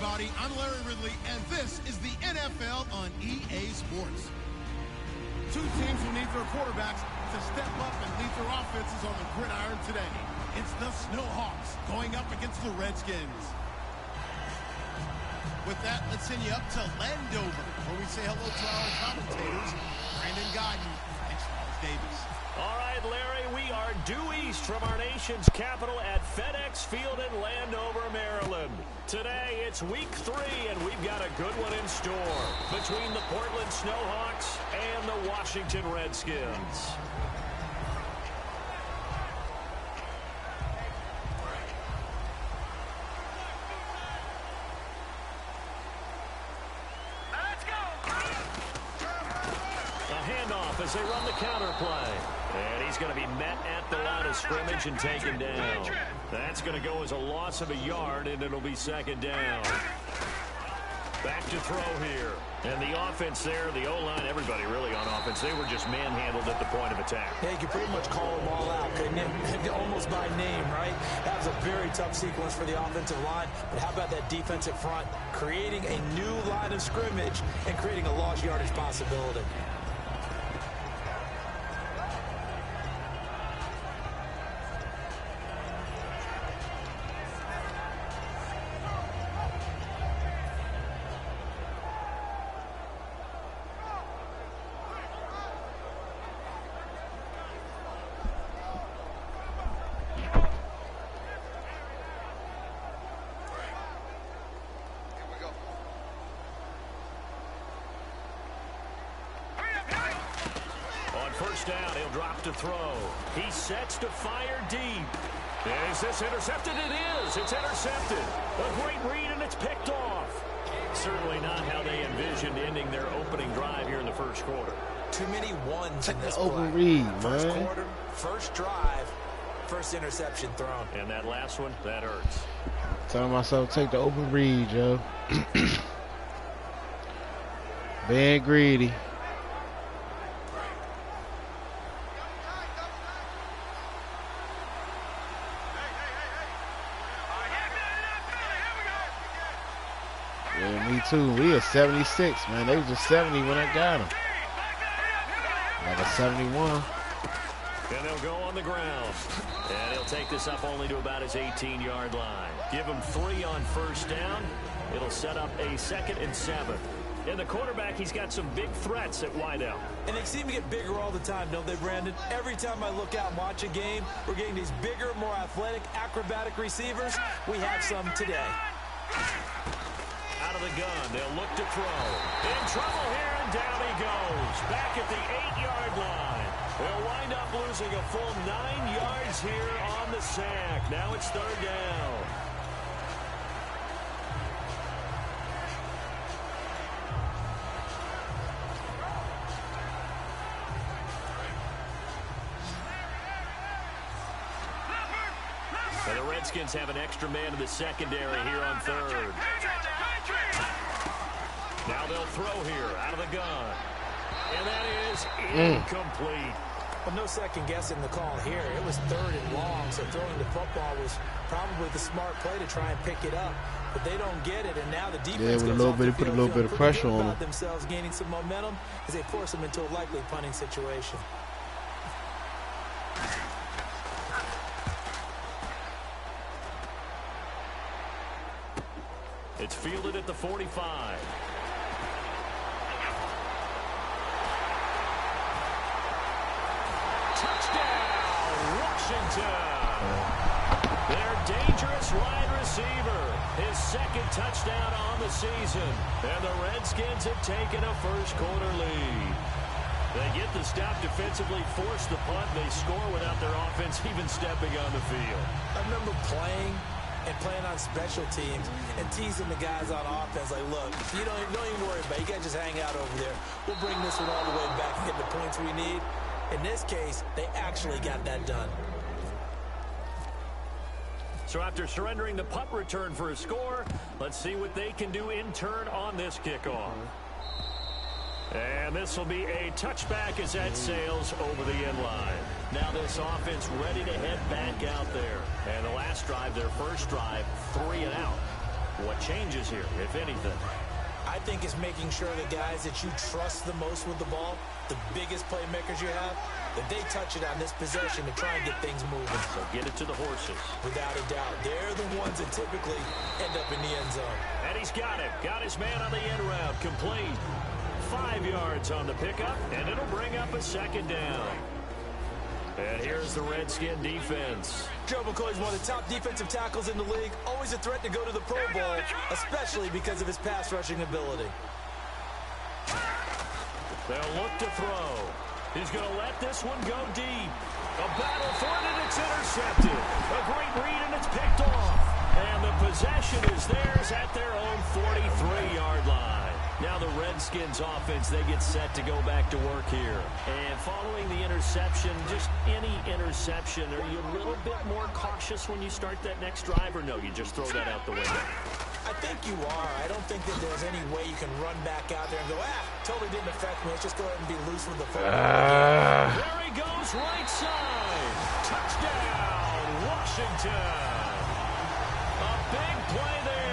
everybody. I'm Larry Ridley, and this is the NFL on EA Sports. Two teams who need their quarterbacks to step up and lead their offenses on the gridiron today. It's the Snowhawks going up against the Redskins. With that, let's send you up to Landover, where we say hello to our commentators, Brandon Guyton and Charles Davis. All right, Larry, we are due east from our nation's capital at FedEx Field in Landover, Maryland. Today, it's week 3, and we've got a good one in store between the Portland Snowhawks and the Washington Redskins. As they run the counter play. And he's going to be met at the line of scrimmage and taken down. That's going to go as a loss of a yard, and it'll be second down. Back to throw here. And the offense there, the O-line, everybody really on offense, they were just manhandled at the point of attack. Yeah, you could pretty much call them all out, couldn't you? Almost by name, right? That was a very tough sequence for the offensive line. But how about that defensive front creating a new line of scrimmage and creating a lost yardage possibility? First down, he'll drop to throw. He sets to fire deep. Is this intercepted? It is. It's intercepted. A great read, and it's picked off. Certainly not how they envisioned ending their opening drive here in the first quarter. Too many ones in this open play. read, First man. quarter, first drive, first interception thrown. And that last one, that hurts. Telling myself, take the open read, Joe. Being greedy. Yeah, me too. We are 76, man. They was just 70 when I got them. Like a 71. And they'll go on the ground. And he'll take this up only to about his 18-yard line. Give him 3 on first down. It'll set up a 2nd and 7. And the quarterback, he's got some big threats at wideout. And they seem to get bigger all the time, don't they, Brandon? Every time I look out and watch a game, we're getting these bigger, more athletic, acrobatic receivers. We have some today. Out of the gun, they'll look to throw. In trouble here, and down he goes. Back at the 8-yard line. They'll wind up losing a full 9 yards here on the sack. Now it's 3rd down. And the Redskins have an extra man in the secondary here on 3rd. Now they'll throw here out of the gun. And that is incomplete. Well, no second guessing the call here. It was 3rd and long, so throwing the football was probably the smart play to try and pick it up. But they don't get it, and now the defense with a goes little off bit, the put a field little bit of feeling pressure pretty good on about them. themselves gaining some momentum as they force them into a likely punting situation. It's fielded at the 45. Touchdown, Washington. Their dangerous wide receiver. His 2nd touchdown on the season. And the Redskins have taken a first-quarter lead. They get the stop defensively, force the punt, and they score without their offense even stepping on the field. I remember playing on special teams and teasing the guys on offense like, look, you don't even worry about it. You guys just hang out over there. We'll bring this one all the way back and get the points we need. In this case, they actually got that done. So after surrendering the punt return for a score, let's see what they can do in turn on this kickoff. And this will be a touchback as that sails over the end line. Now this offense ready to head back out there. And the last drive, their first drive, 3 and out. What What changes here, if anything? I think it's making sure the guys that you trust the most with the ball, the biggest playmakers you have, that they touch it on this possession to try and get things moving. So get it to the horses. Without a doubt. They're the ones that typically end up in the end zone. And he's got it. Got his man on the end route. Complete. 5 yards on the pickup, and it'll bring up a second down. And here's the Redskin defense. Joe McCoy's one of the top defensive tackles in the league. Always a threat to go to the Pro Bowl, especially because of his pass rushing ability. They'll look to throw. He's going to let this one go deep. A battle for it, and it's intercepted. A great read, and it's picked off. And the possession is theirs at their own 43-yard line. Now the Redskins offense, they get set to go back to work here. And following the interception, just any interception, are you a little bit more cautious when you start that next drive, or no, you just throw that out the window? I think you are. I don't think that there's any way you can run back out there and go, totally didn't affect me. Let's just go ahead and be loose with the football. There he goes, right side. Touchdown, Washington. A big play there.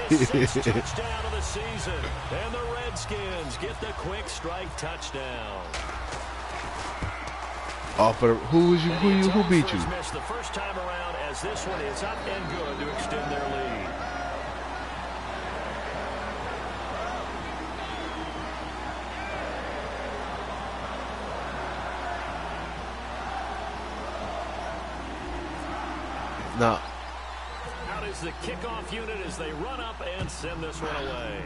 His 6th touchdown of the season. And the Redskins get the quick strike touchdown. Who beat you? Missed the first time around, as this one is up and good to extend their lead. No. Out is the kickoff unit as they run up and send this one away.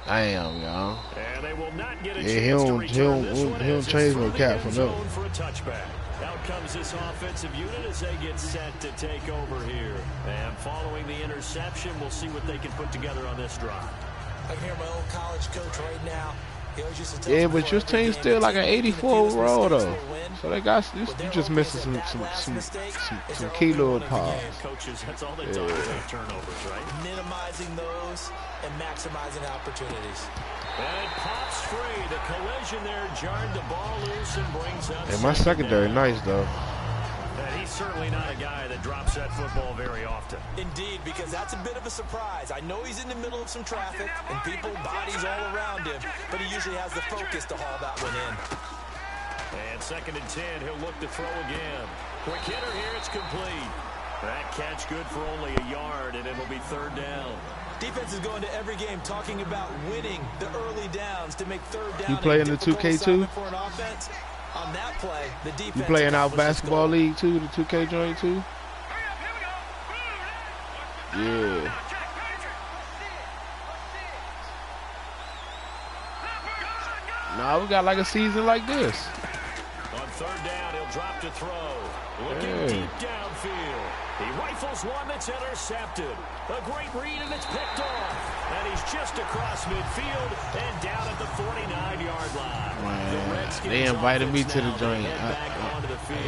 Damn, y'all. And they will not get a Yeah, chance to return this one. He don't change no cap for no. For a touchback. Out comes this offensive unit as they get set to take over here. And following the interception, we'll see what they can put together on this drive. I can hear my old college coach right now. Yeah, but your team's still like an 84 overall though. So they got you just missing some key little parts. Coaches, that's all they talk about, turnovers, right? Minimizing those and maximizing opportunities. And it pops free. The collision there jarred the ball loose and brings up. And my secondary nice though. And he's certainly not a guy that drops that football very often. Indeed, because that's a bit of a surprise. I know he's in the middle of some traffic and people, bodies all around him, but he usually has the focus to haul that one in. And 2nd and 10, he'll look to throw again. Quick hitter here, it's complete. That catch good for only a yard, and it'll be 3rd down. Defense is going to every game talking about winning the early downs to make 3rd down. You play in the 2K too? For an offense. On that play, the defense. You play in our basketball league too, the 2K joint too? Yeah. Nah, we got like a season like this. On 3rd down, he'll drop to throw. Looking deep downfield. He rifles one that's intercepted. A great read, and it's picked off. And he's just across midfield and down at the 49-yard line. Man, they invited me to the joint.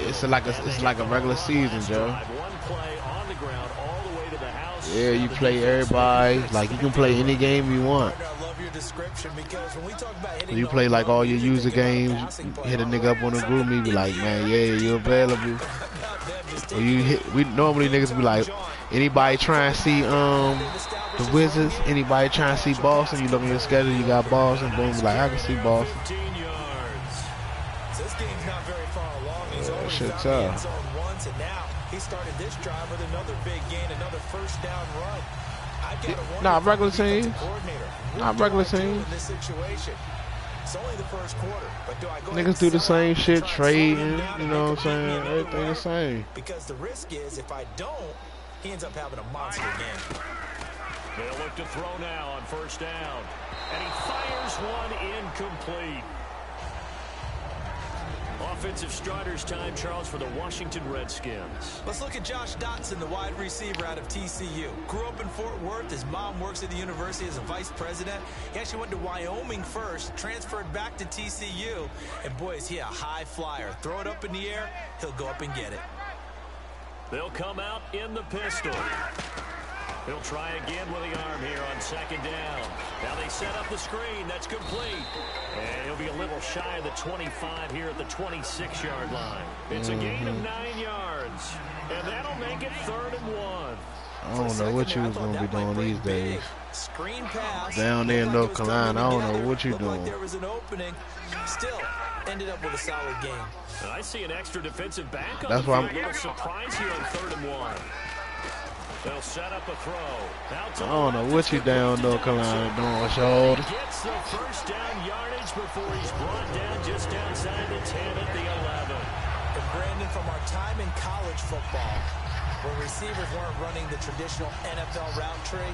It's like a regular season, Joe. One play on the ground all the way to the house. Yeah, you play everybody. Like you can play any game you want. I love your description because when we talk about You play like all your user games. Hit a nigga up on the group, me be like, man, yeah, you available. Or we normally niggas be like, anybody trying to see the Wizards, anybody trying to see Boston, you look at your schedule, you got Boston, boom, be like, I can see Boston. So this game's not very far along. He's already Shit found the end tough. zone once, and now he started this drive with another big gain, another 1st down run. I've got to wonder Nah, if regular the defensive team. coordinator, what Nah, do regular I do team. in this situation? It's only the 1st quarter, but do I go Niggas do the same shit, trading, you know what I'm saying? Everything the same. Because the risk is, if I don't, he ends up having a monster game. They'll look to throw now on 1st down. And he fires one incomplete. Offensive starters time, Charles, for the Washington Redskins. Let's look at Josh Dotson, the wide receiver out of TCU. Grew up in Fort Worth. His mom works at the university as a vice president. He actually went to Wyoming first, transferred back to TCU. And boy, is he a high flyer. Throw it up in the air, he'll go up and get it. They'll come out in the pistol. He'll try again with the arm here on 2nd down. Now they set up the screen. That's complete. And he'll be a little shy of the 25 here at the 26-yard line. It's a gain of 9 yards. And that'll make it 3rd and 1. I don't know what you was gonna be doing these days. Screen pass. Down there in North Carolina, I don't know what you doing. Like there was an opening. Still ended up with a solid game. And I see an extra defensive back on That's the why field. A little surprise here on 3rd and 1. They'll set up a throw. I don't know what you down North Carolina doing, shoulder. Gets the first down yardage before he's brought down just outside the 10 at the 11. And Brandon, from our time in college football, where receivers weren't running the traditional NFL route tree,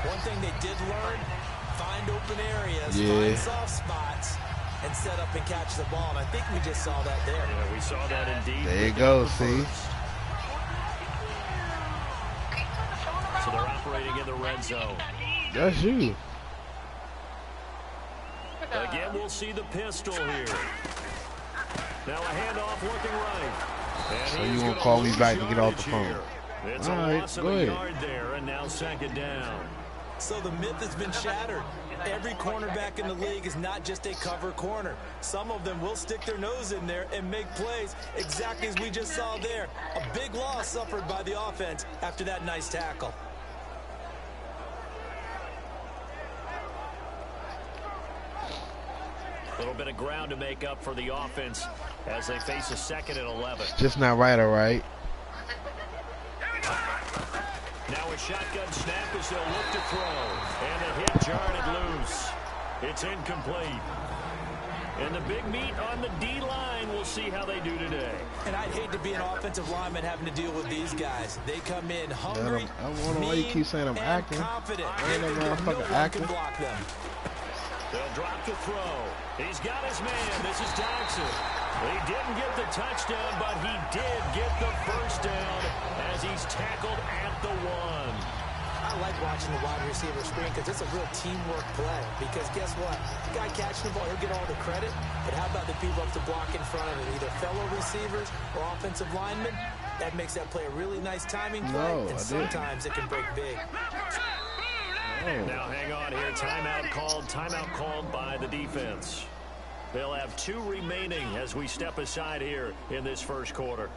one thing they did learn, find open areas, find soft spots, and set up and catch the ball. And I think we just saw that there. Yeah, we saw that indeed. There you go, see? So they're operating in the red zone. That's you. Again, we'll see the pistol here. Now a handoff looking right. And so you gonna call me back to get off the phone? It's all a right, loss of go a ahead. yard there, and now 2nd down. So the myth has been shattered. Every cornerback in the league is not just a cover corner. Some of them will stick their nose in there and make plays, exactly as we just saw there. A big loss suffered by the offense after that nice tackle. A little bit of ground to make up for the offense as they face a 2nd and 11. It's just not right, all right. Now a shotgun snap as they'll look to throw. And the hit jarred it loose. It's incomplete. And the big meat on the D-line, we'll see how they do today. And I'd hate to be an offensive lineman having to deal with these guys. They come in hungry, I don't know why you keep saying I'm acting. confident. I ain't no motherfucker acting. Can block them. They'll drop the throw. He's got his man. This is Dodson. He didn't get the touchdown, but he did get the first down as he's tackled at the 1. I like watching the wide receiver screen because it's a real teamwork play. Because guess what? The guy catching the ball, he'll get all the credit. But how about the people up to block in front of him? Either fellow receivers or offensive linemen. That makes that play a really nice timing play. And sometimes it can break big. Now hang on here. Timeout called by the defense. They'll have 2 remaining as we step aside here in this first quarter.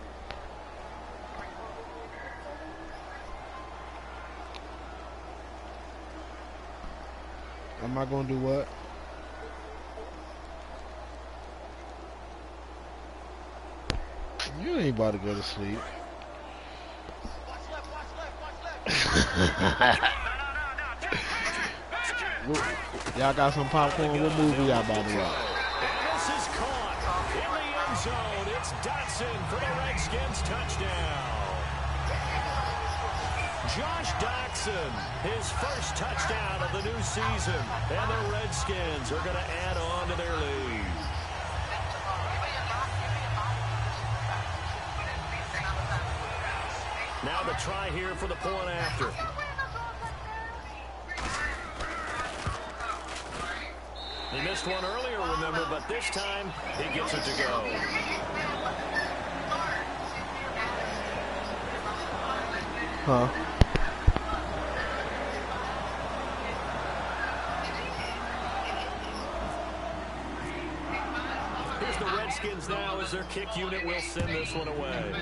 Am I gonna do what? You ain't about to go to sleep. Y'all got some popcorn? What movie y'all about to watch? And this is caught in the end zone. It's Dotson for the Redskins touchdown. Josh Dotson, his first touchdown of the new season. And the Redskins are going to add on to their lead. Now the try here for the point after. He missed one earlier, remember, but this time he gets it to go. Huh? Here's the Redskins now as their kick unit will send this one away.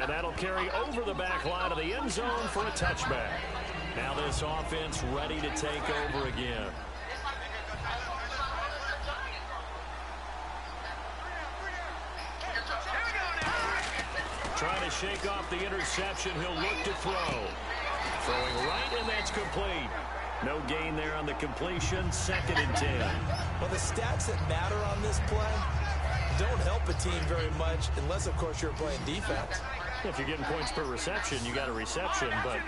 And that'll carry over the back line of the end zone for a touchback. Now this offense ready to take over again. Trying to shake off the interception. He'll look to throw. Throwing right, and that's complete. No gain there on the completion. 2nd and 10. Well, the stats that matter on this play don't help a team very much unless, of course, you're playing defense. If you're getting points per reception, you got a reception, but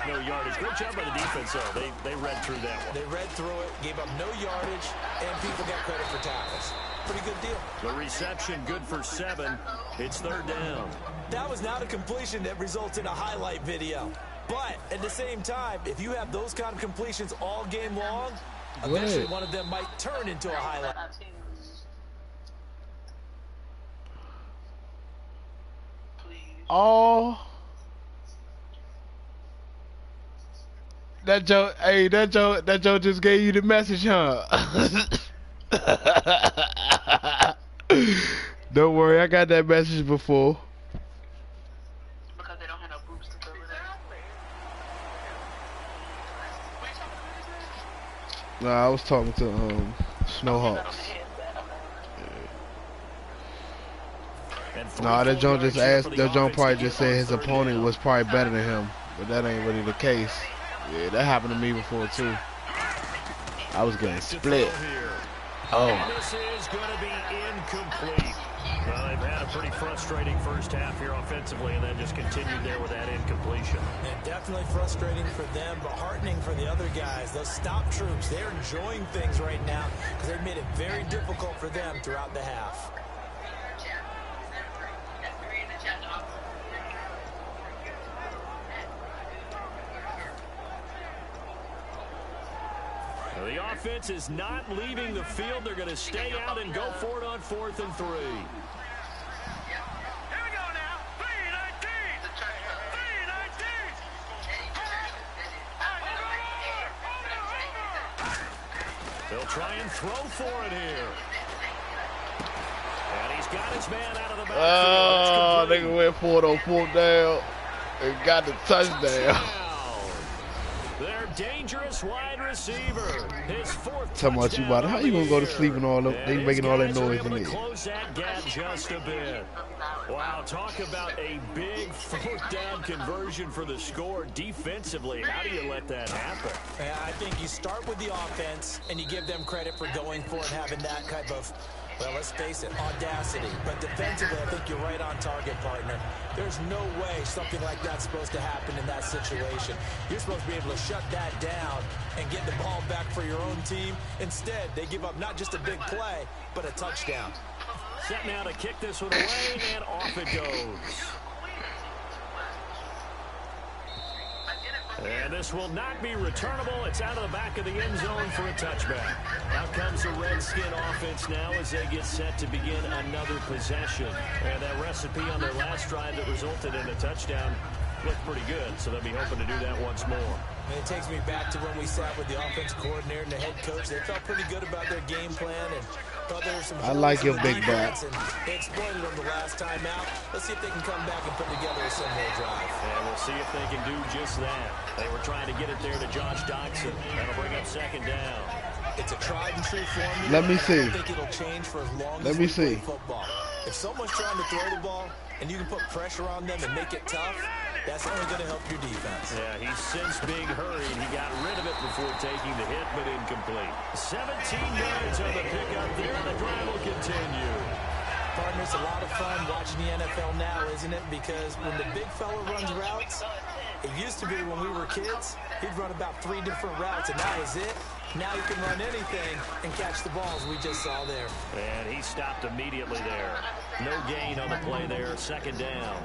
no yardage. Great job by the defense, though. They read through that one. They read through it, gave up no yardage, and people got credit for tackles. Pretty good deal. The reception good for 7. It's 3rd down. That was not a completion that results in a highlight video. But at the same time, if you have those kind of completions all game long, eventually one of them might turn into a highlight. Oh, that Joe! Hey, that Joe just gave you the message, huh? Don't worry, I got that message before. No, I was talking to Snowhawks. Nah, that Jones just asked. That Jones probably just said his opponent was probably better than him, but that ain't really the case. Yeah, that happened to me before too. I was getting split. Oh. This is going to be incomplete. Well, they've had a pretty frustrating first half here offensively, and then just continued there with that incompletion. And definitely frustrating for them, but heartening for the other guys. Those stop troops, they're enjoying things right now because they've made it very difficult for them throughout the half. The offense is not leaving the field. They're going to stay out and go for it on 4th and 3. Here we go now. 3-19. 3-19. They'll try and throw for it here. And he's got his man out of the backfield. Oh, nigga went for it on 4th down and got the touchdown. Their dangerous wide receiver. His 4th Talking about you about how you gonna go to sleep and all them? They making all that noise in there. there. Close that gap just a bit. Wow, talk about a big 4th down conversion for the score defensively. How do you let that happen? Yeah, I think you start with the offense and you give them credit for going for it, having that type of, well, let's face it, audacity. But defensively, I think you're right on target, partner. There's no way something like that's supposed to happen in that situation. You're supposed to be able to shut that down and get the ball back for your own team. Instead, they give up not just a big play, but a touchdown. Set now to kick this one away, and off it goes. And this will not be returnable. It's out of the back of the end zone for a touchback. Out comes the Redskin offense now as they get set to begin another possession. And that recipe on their last drive that resulted in a touchdown looked pretty good, so they'll be hoping to do that once more. And it takes me back to when we sat with the offensive coordinator and the head coach. They felt pretty good about their game plan and thought there were some. I like your big back. They exploited them the last time out. Let's see if they can come back and put together a similar drive. And we'll see if they can do just that. They were trying to get it there to Josh Doxson. That'll bring up 2nd down. It's a tried and true formula. Let me see. I don't think it'll change for as long Let as me we see. play football. If someone's trying to throw the ball and you can put pressure on them and make it tough, that's only going to help your defense. Yeah, he's since being hurried. He got rid of it before taking the hit, but incomplete. 17 yards on the pickup there, and the drive will continue. Partner, it's a lot of fun watching the NFL now, isn't it? Because when the big fella runs routes, it used to be when we were kids, he'd run about 3 different routes, and that was it. Now he can run anything and catch the balls we just saw there. And he stopped immediately there. No gain on the play there, 2nd down.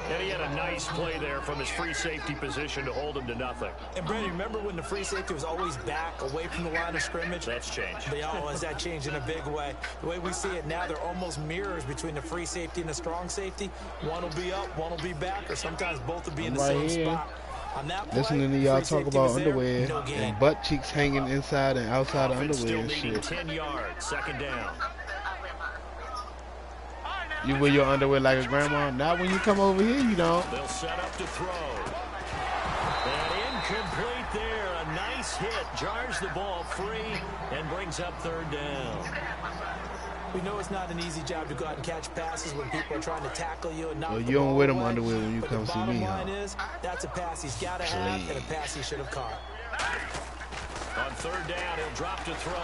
And he had a nice play there from his free safety position to hold him to nothing. And Brandon, remember when the free safety was always back away from the line of scrimmage? That's changed. That changed in a big way. The way we see it now, they're almost mirrors between the free safety and the strong safety. One will be up, one will be back, or sometimes both will be in the same spot. On that play, listening to y'all talk about underwear and butt cheeks hanging inside and outside of underwear and shit. 10 yards, 2nd down. You wear your underwear like a grandma? Not when you come over here, you don't. They'll set up to throw. And incomplete there. A nice hit. Jars the ball free and brings up 3rd down. We know it's not an easy job to go out and catch passes when people are trying to tackle you and knock Well, the you don't ball wear them away. underwear when you But come the see me, bottom huh? line is, that's a pass he's got to have and a pass he should have caught. On 3rd down, he'll drop to throw.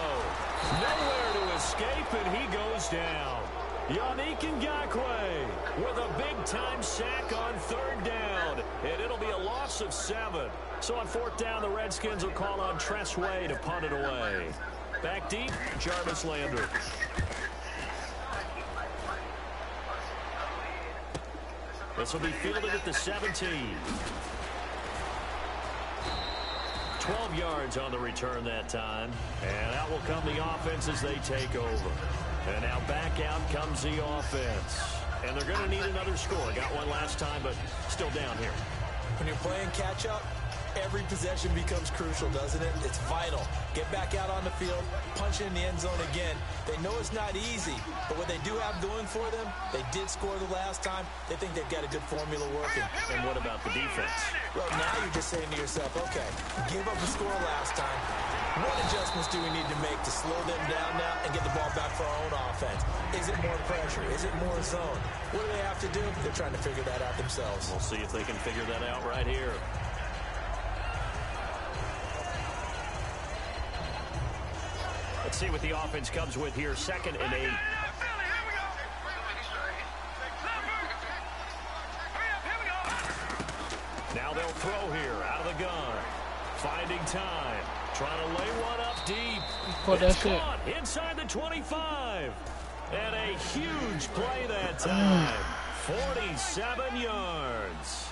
Nowhere to escape, and he goes down. Yannick Ngakoue with a big-time sack on 3rd down, and it'll be a loss of 7. So on 4th down, the Redskins will call on Tress Way to punt it away. Back deep, Jarvis Landry. This will be fielded at the 17. 12 yards on the return that time. And out will come the offense as they take over. And now back out comes the offense. And they're going to need another score. Got one last time, but still down here. When you're playing catch-up, Every possession becomes crucial, doesn't it? It's vital. Get back out on the field, punch it in the end zone again. They know it's not easy, but what they do have going for them, they did score the last time. They think they've got a good formula working. And what about the defense? Well, now you're just saying to yourself, okay, give up a score last time. What adjustments do we need to make to slow them down now and get the ball back for our own offense? Is it more pressure? Is it more zone? What do they have to do? They're trying to figure that out themselves. We'll see if they can figure that out right here. Let's see what the offense comes with here. 2nd and 8. Now they'll throw here out of the gun. Finding time. Trying to lay one up deep. Caught that shit. Caught inside the 25. And a huge play that time. 47 yards.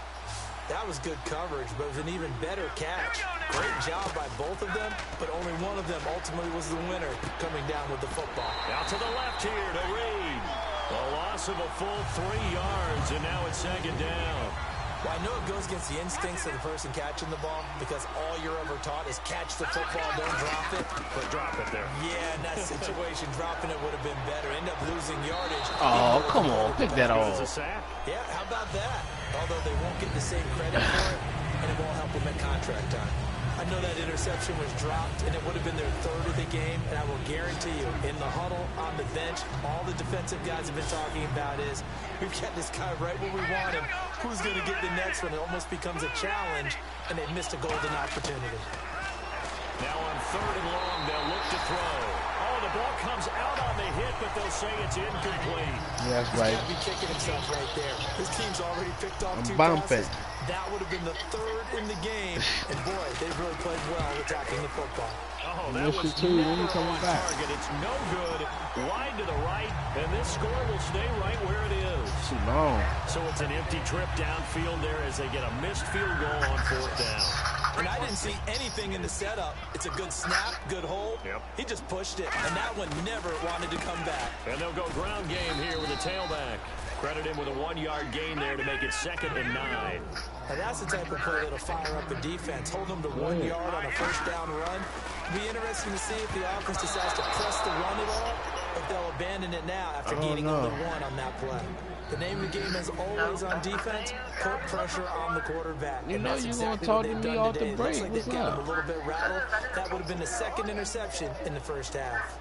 That was good coverage, but it was an even better catch. Great job by both of them, but only one of them ultimately was the winner coming down with the football. Out to the left here to Reed. A loss of a full 3 yards, and now it's 2nd down. Well, I know it goes against the instincts of the person catching the ball because all you're ever taught is catch the football, don't drop it. But drop it there. Yeah, in that situation, dropping it would have been better. End up losing yardage. Oh, come on. Pick that It's a off. sack. Yeah, how about that? Although they won't get the same credit for it, and it won't help them at contract time. I know that interception was dropped, and it would have been their 3rd of the game, and I will guarantee you, in the huddle, on the bench, all the defensive guys have been talking about is, we've got this guy right where we want him. Who's going to get the next one? It almost becomes a challenge, and they've missed a golden opportunity. Now on 3rd and long, they'll look to throw. Oh, the ball comes out on the hit, but they'll say it's incomplete. Yeah, that's right. He's got to be kicking himself right there. His team's already picked off 2 bumping. passes. That would have been the 3rd in the game. And boy, they've really played well attacking the football. Oh, that was too. When you never coming on back? target. It's no good. Wide to the right, and this score will stay right where it is. Too long. So it's an empty trip downfield there as they get a missed field goal on 4th down. And I didn't see anything in the setup. It's a good snap, good hold. Yep. He just pushed it, and that one never wanted to come back. And they'll go ground game here with a tailback. Credit him with a 1-yard gain there to make it 2nd and 9. Now that's the type of play that'll fire up a defense. Hold them to 1 yard on a 1st down run. It'll be interesting to see if the offense decides to press the run at all, if they'll abandon it now after gaining only 1 on that play. The name of the game is always on defense, put pressure on the quarterback. You and know that's you exactly gonna what talk to they've me done off the today. It looks break. like they've What's got up? them a little bit rattled. That would have been the 2nd interception in the 1st half.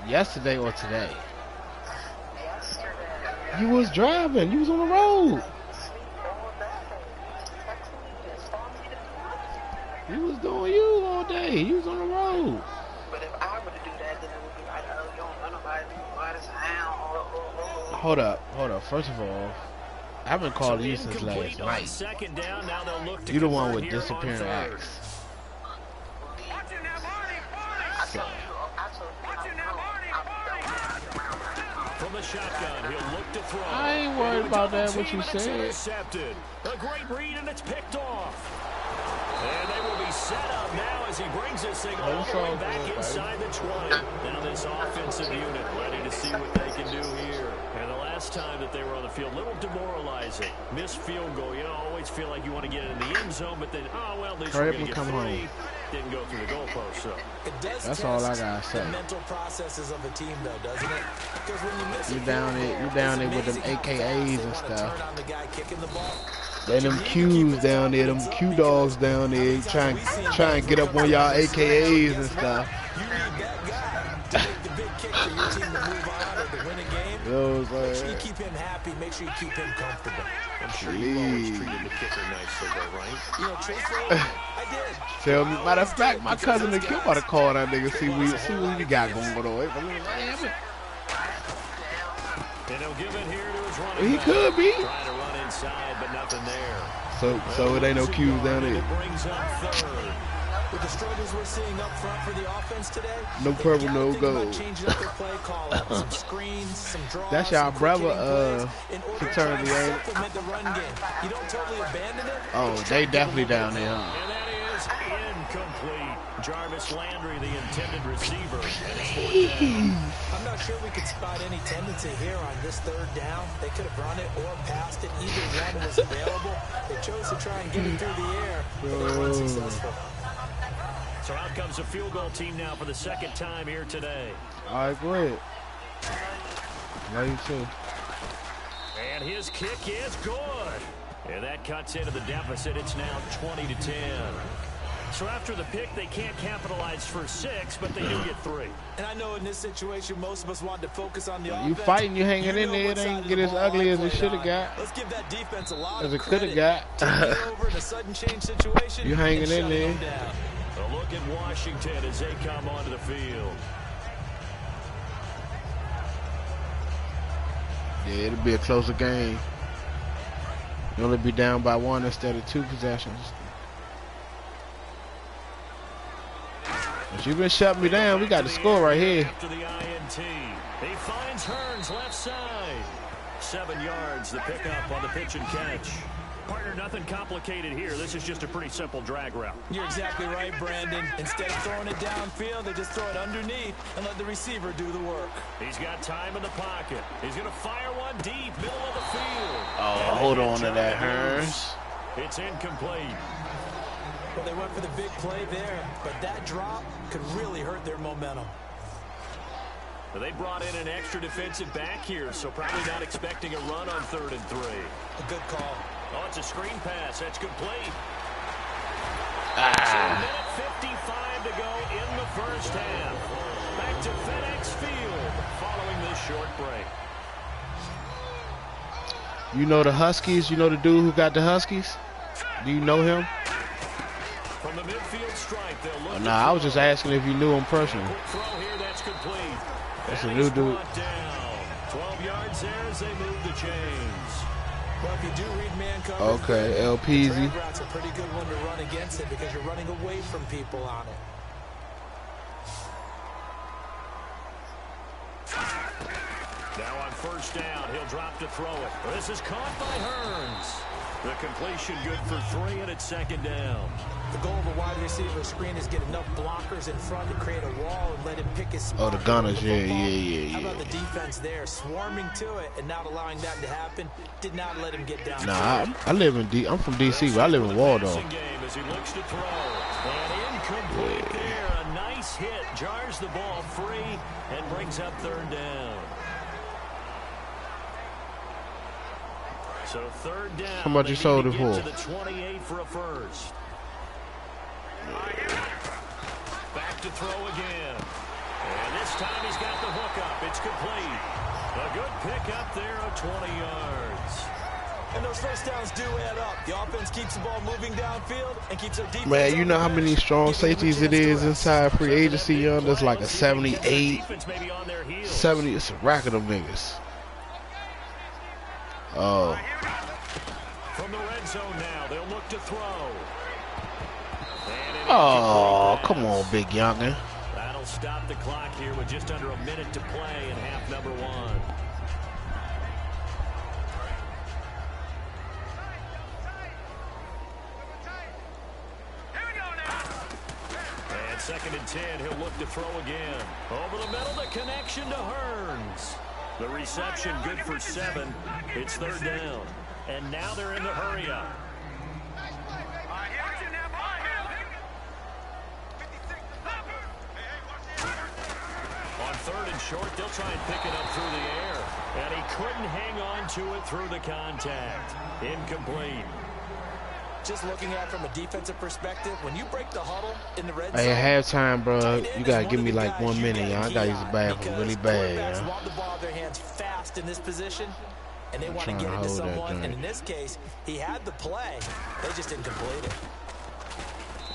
Yesterday or today? You was driving. You was on the road. You was doing you all day. You was on the road. But if I were to do that, then it would be like, oh, you don't know nobody, why this hound, Hold up. First of all, I've been calling you since Incomplete last on night. 2nd down. Now they'll look to You the one convert with here on disappearing 3rd. acts. Watching that Marty, I told you, Watching that Marty, From the shotgun, he'll look to throw. I ain't worried about that, what you And it's said. intercepted. A great read, and it's picked off. And they will be set up now as he brings this thing all That's the way all back good, inside the 20. Now this offensive unit ready to see what they can do here. And the last time that they were on the field, a little demoralizing. Missed field goal. You know, always feel like you want to get it in the end zone, but then, oh, well, at least we're Hurry up going to and get come 3. home. Didn't go through the goalpost, so. It does That's test all I gotta say. the mental processes of a team, though, doesn't it? Because when you miss You a down field there- goal, you down it's there with them amazing how AKAs fast they and wanna stuff. turn on the guy kicking the ball. Then them Qs down there, them Q dogs down there, trying to get up on y'all AKAs and stuff. You need that guy to make the big kick for your team to move on or to win a game. You know what I'm Make sure you saying? keep him happy. Make sure you keep him comfortable. I'm sure you always treated the kicker nicely, though, right? You know, truthfully, I did. Tell me, matter of fact, my cousin the Q about to call that nigga, see what we got going on. And he'll give it here to his running He back. could be. Trying to run inside, but nothing there. So it ain't no Q's down It there. brings up 3rd. With the struggles we're seeing up front for the offense today, No they've purple, gotta no think about gold. changing up their play call, some screens, some draws. That's y'all some brother, quick-hitting plays in order to try and fraternity, ain't it? supplement the run game. You don't totally abandon it. Oh, they definitely down there, huh? And that is incomplete. Jarvis Landry, the intended receiver, and it's fourth down. I'm not sure we could spot any tendency here on this third down. They could have run it or passed it. Either one was available. They chose to try and get it through the air, but they weren't successful. So out comes a field goal team now for the second time here today. All right, go ahead. Love you too. And his kick is good. And that cuts into the deficit. It's now 20-10. So after the pick, they can't capitalize for 6, but they do get 3. And I know in this situation, most of us wanted to focus on the offense. You fighting, you hanging in there. It ain't get as ugly as it should have got. Let's give that defense a lot As of it could have got. over in a sudden change situation. You hanging in there. A look at Washington as they come onto the field. Yeah, it'll be a closer game. You'll only be down by 1 instead of 2 possessions. But you've been shutting me down. We got the score right here. After the INT, he finds Hearns left side. 7 yards, the pickup on the pitch and catch. Partner, nothing complicated here. This is just a pretty simple drag route. You're exactly right, Brandon. Instead of throwing it downfield, they just throw it underneath and let the receiver do the work. He's got time in the pocket. He's going to fire one deep, middle of the field. Oh, hold on to that, Hearns. It's incomplete. Well, they went for the big play there, but that drop could really hurt their momentum. They brought in an extra defensive back here, so probably not expecting a run on 3rd and 3. A good call. Oh, it's a screen pass. That's complete. Ah. So a minute 55 to go in the first half. Back to FedEx Field following this short break. You know the Huskies? You know the dude who got the Huskies? Do you know him? From the midfield stripe, they'll look. Nah, I was just asking if you knew him personally. Quick throw here, that's complete. That's And a new he's dude. brought down. 12 yards there as they move the chains. Well, if you do read man coverage, Okay, LPZ. drag route's a pretty good one to run against it because you're running away from people on it. Now on first down, he'll drop to throw it. This is caught by Hearns. The completion good for 3, and it's 2nd down. The goal of a wide receiver screen is get enough blockers in front to create a wall and let him pick his spot. Oh, the Gunners, yeah. How about the defense there, swarming to it and not allowing that to happen? Did not let him get down. Nah, I live in I'm from DC, but I live in Waldorf. Game as he looks to throw. And incomplete there. A nice hit. Jars the ball free and brings up 3rd down. So 3rd down. How much you sold it for? To the 28 for a first. Back to throw again. And this time he's got the hook up. It's complete. A good pickup there of 20 yards. And those first downs do add up. The offense keeps the ball moving downfield and keeps their defense. Man, you know how many strong safeties it is inside free agency, young? There's like a 78, 70. It's a rack of them niggas. Oh. From the red zone now, they'll look to throw. Oh, come on, big youngin. That'll stop the clock here with just under a minute to play in half number 1. And 2nd and 10, he'll look to throw again. Over the middle, the connection to Hearns. The reception good for 7. It's 3rd down. And now they're in the hurry up. On 3rd and short, they'll try and pick it up through the air. And he couldn't hang on to it through the contact. Incomplete. Just looking at it from a defensive perspective, when you break the huddle in the red zone. Hey, at halftime, bro, you gotta give me like 1 minute, y'all. I gotta use the bathroom really bad, Quarterbacks y'all. want the ball in their hands fast in this position, and they want to get it to someone. And in this case, he had the play. They just didn't complete it.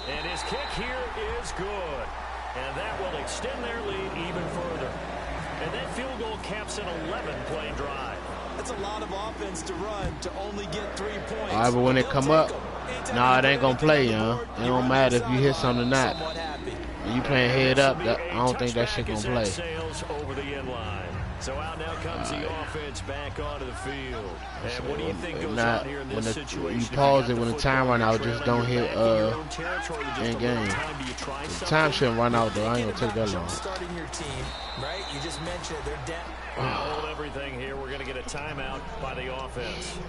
And his kick here is good. And that will extend their lead even further. And that field goal caps an 11-play drive. That's a lot of offense to run to only get 3 points. All right, but when it come up, nah, it ain't gonna play, y'all. It don't matter if you hit something or not. When you playing head up, I don't think that shit gonna play. Sails over the end line. So out now comes the offense back onto the field. And what do you think goes Not, on here in when this the, situation? you pause it when the time run out, just don't hit in game. The time shouldn't run out though. I ain't gonna take that long. Starting your team, right? You just mentioned it. They're down. Hold everything here. We're going to get a timeout by the offense.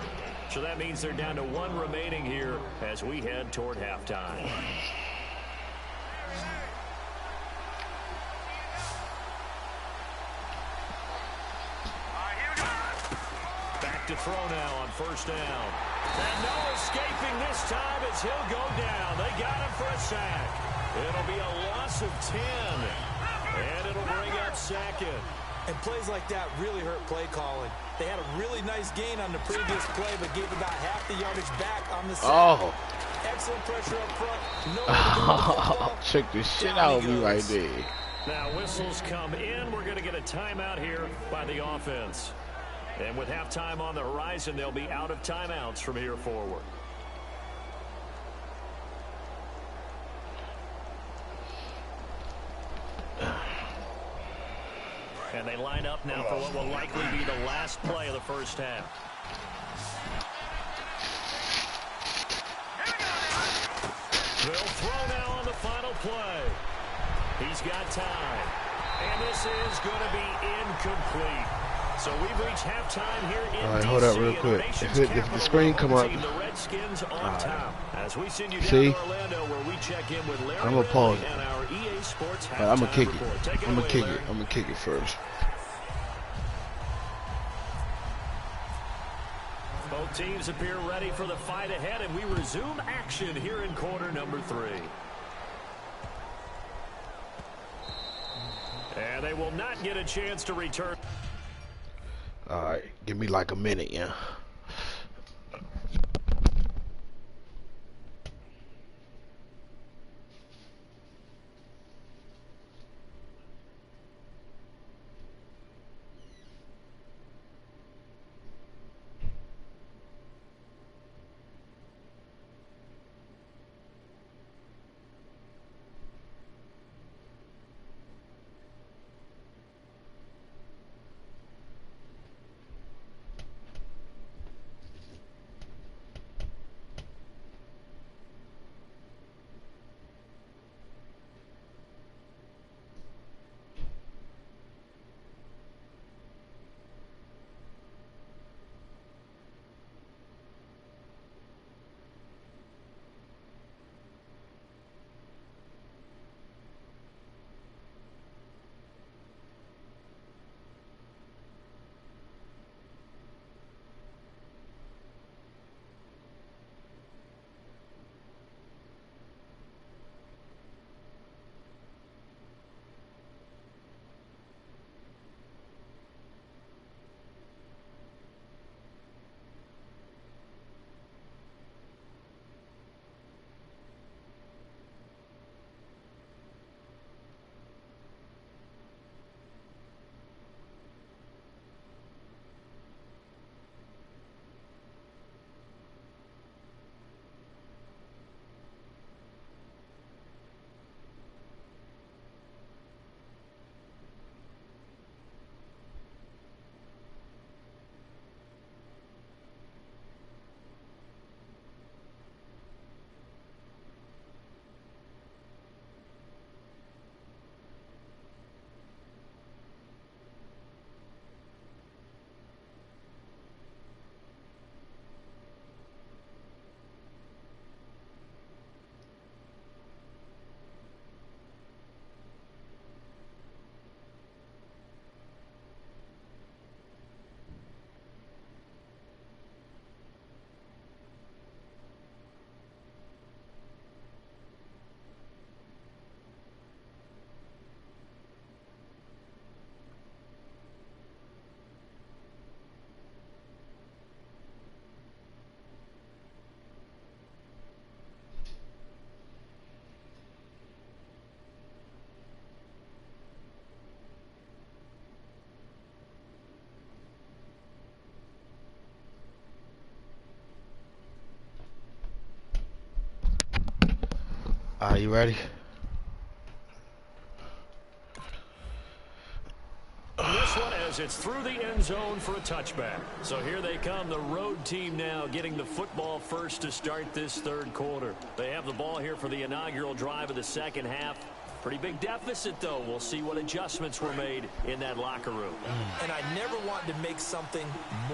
So that means they're down to 1 remaining here as we head toward halftime. Back to throw now on first down. And no escaping this time as he'll go down. They got him for a sack. It'll be a loss of 10. And it'll bring up second. And plays like that really hurt play calling. They had a really nice gain on the previous play, but gave about half the yardage back on the sack. Oh. Excellent pressure up front. No check this shit out of me right there. Now whistles come in. We're going to get a timeout here by the offense. And with halftime on the horizon, they'll be out of timeouts from here forward. And they line up now for what will likely be the last play of the first half. They'll throw now on the final play. He's got time. And this is going to be incomplete. So we've reached halftime here in all right, hold up real quick. If the screen come up, the Redskins on top. As we send you down see, to Orlando, where we check in with Larry I'm gonna pause and our EA Sports it. I'm gonna kick report. it. I'm gonna kick it. I'm gonna kick it first. Both teams appear ready for the fight ahead, and we resume action here in quarter number 3. And they will not get a chance to return. All right, give me like a minute, yeah. Are you ready? This one as as it's through the end zone for a touchback. So here they come, the road team now getting the football first to start this third quarter. They have the ball here for the inaugural drive of the second half. Pretty big deficit, though. We'll see what adjustments were made in that locker room. And I never want to make something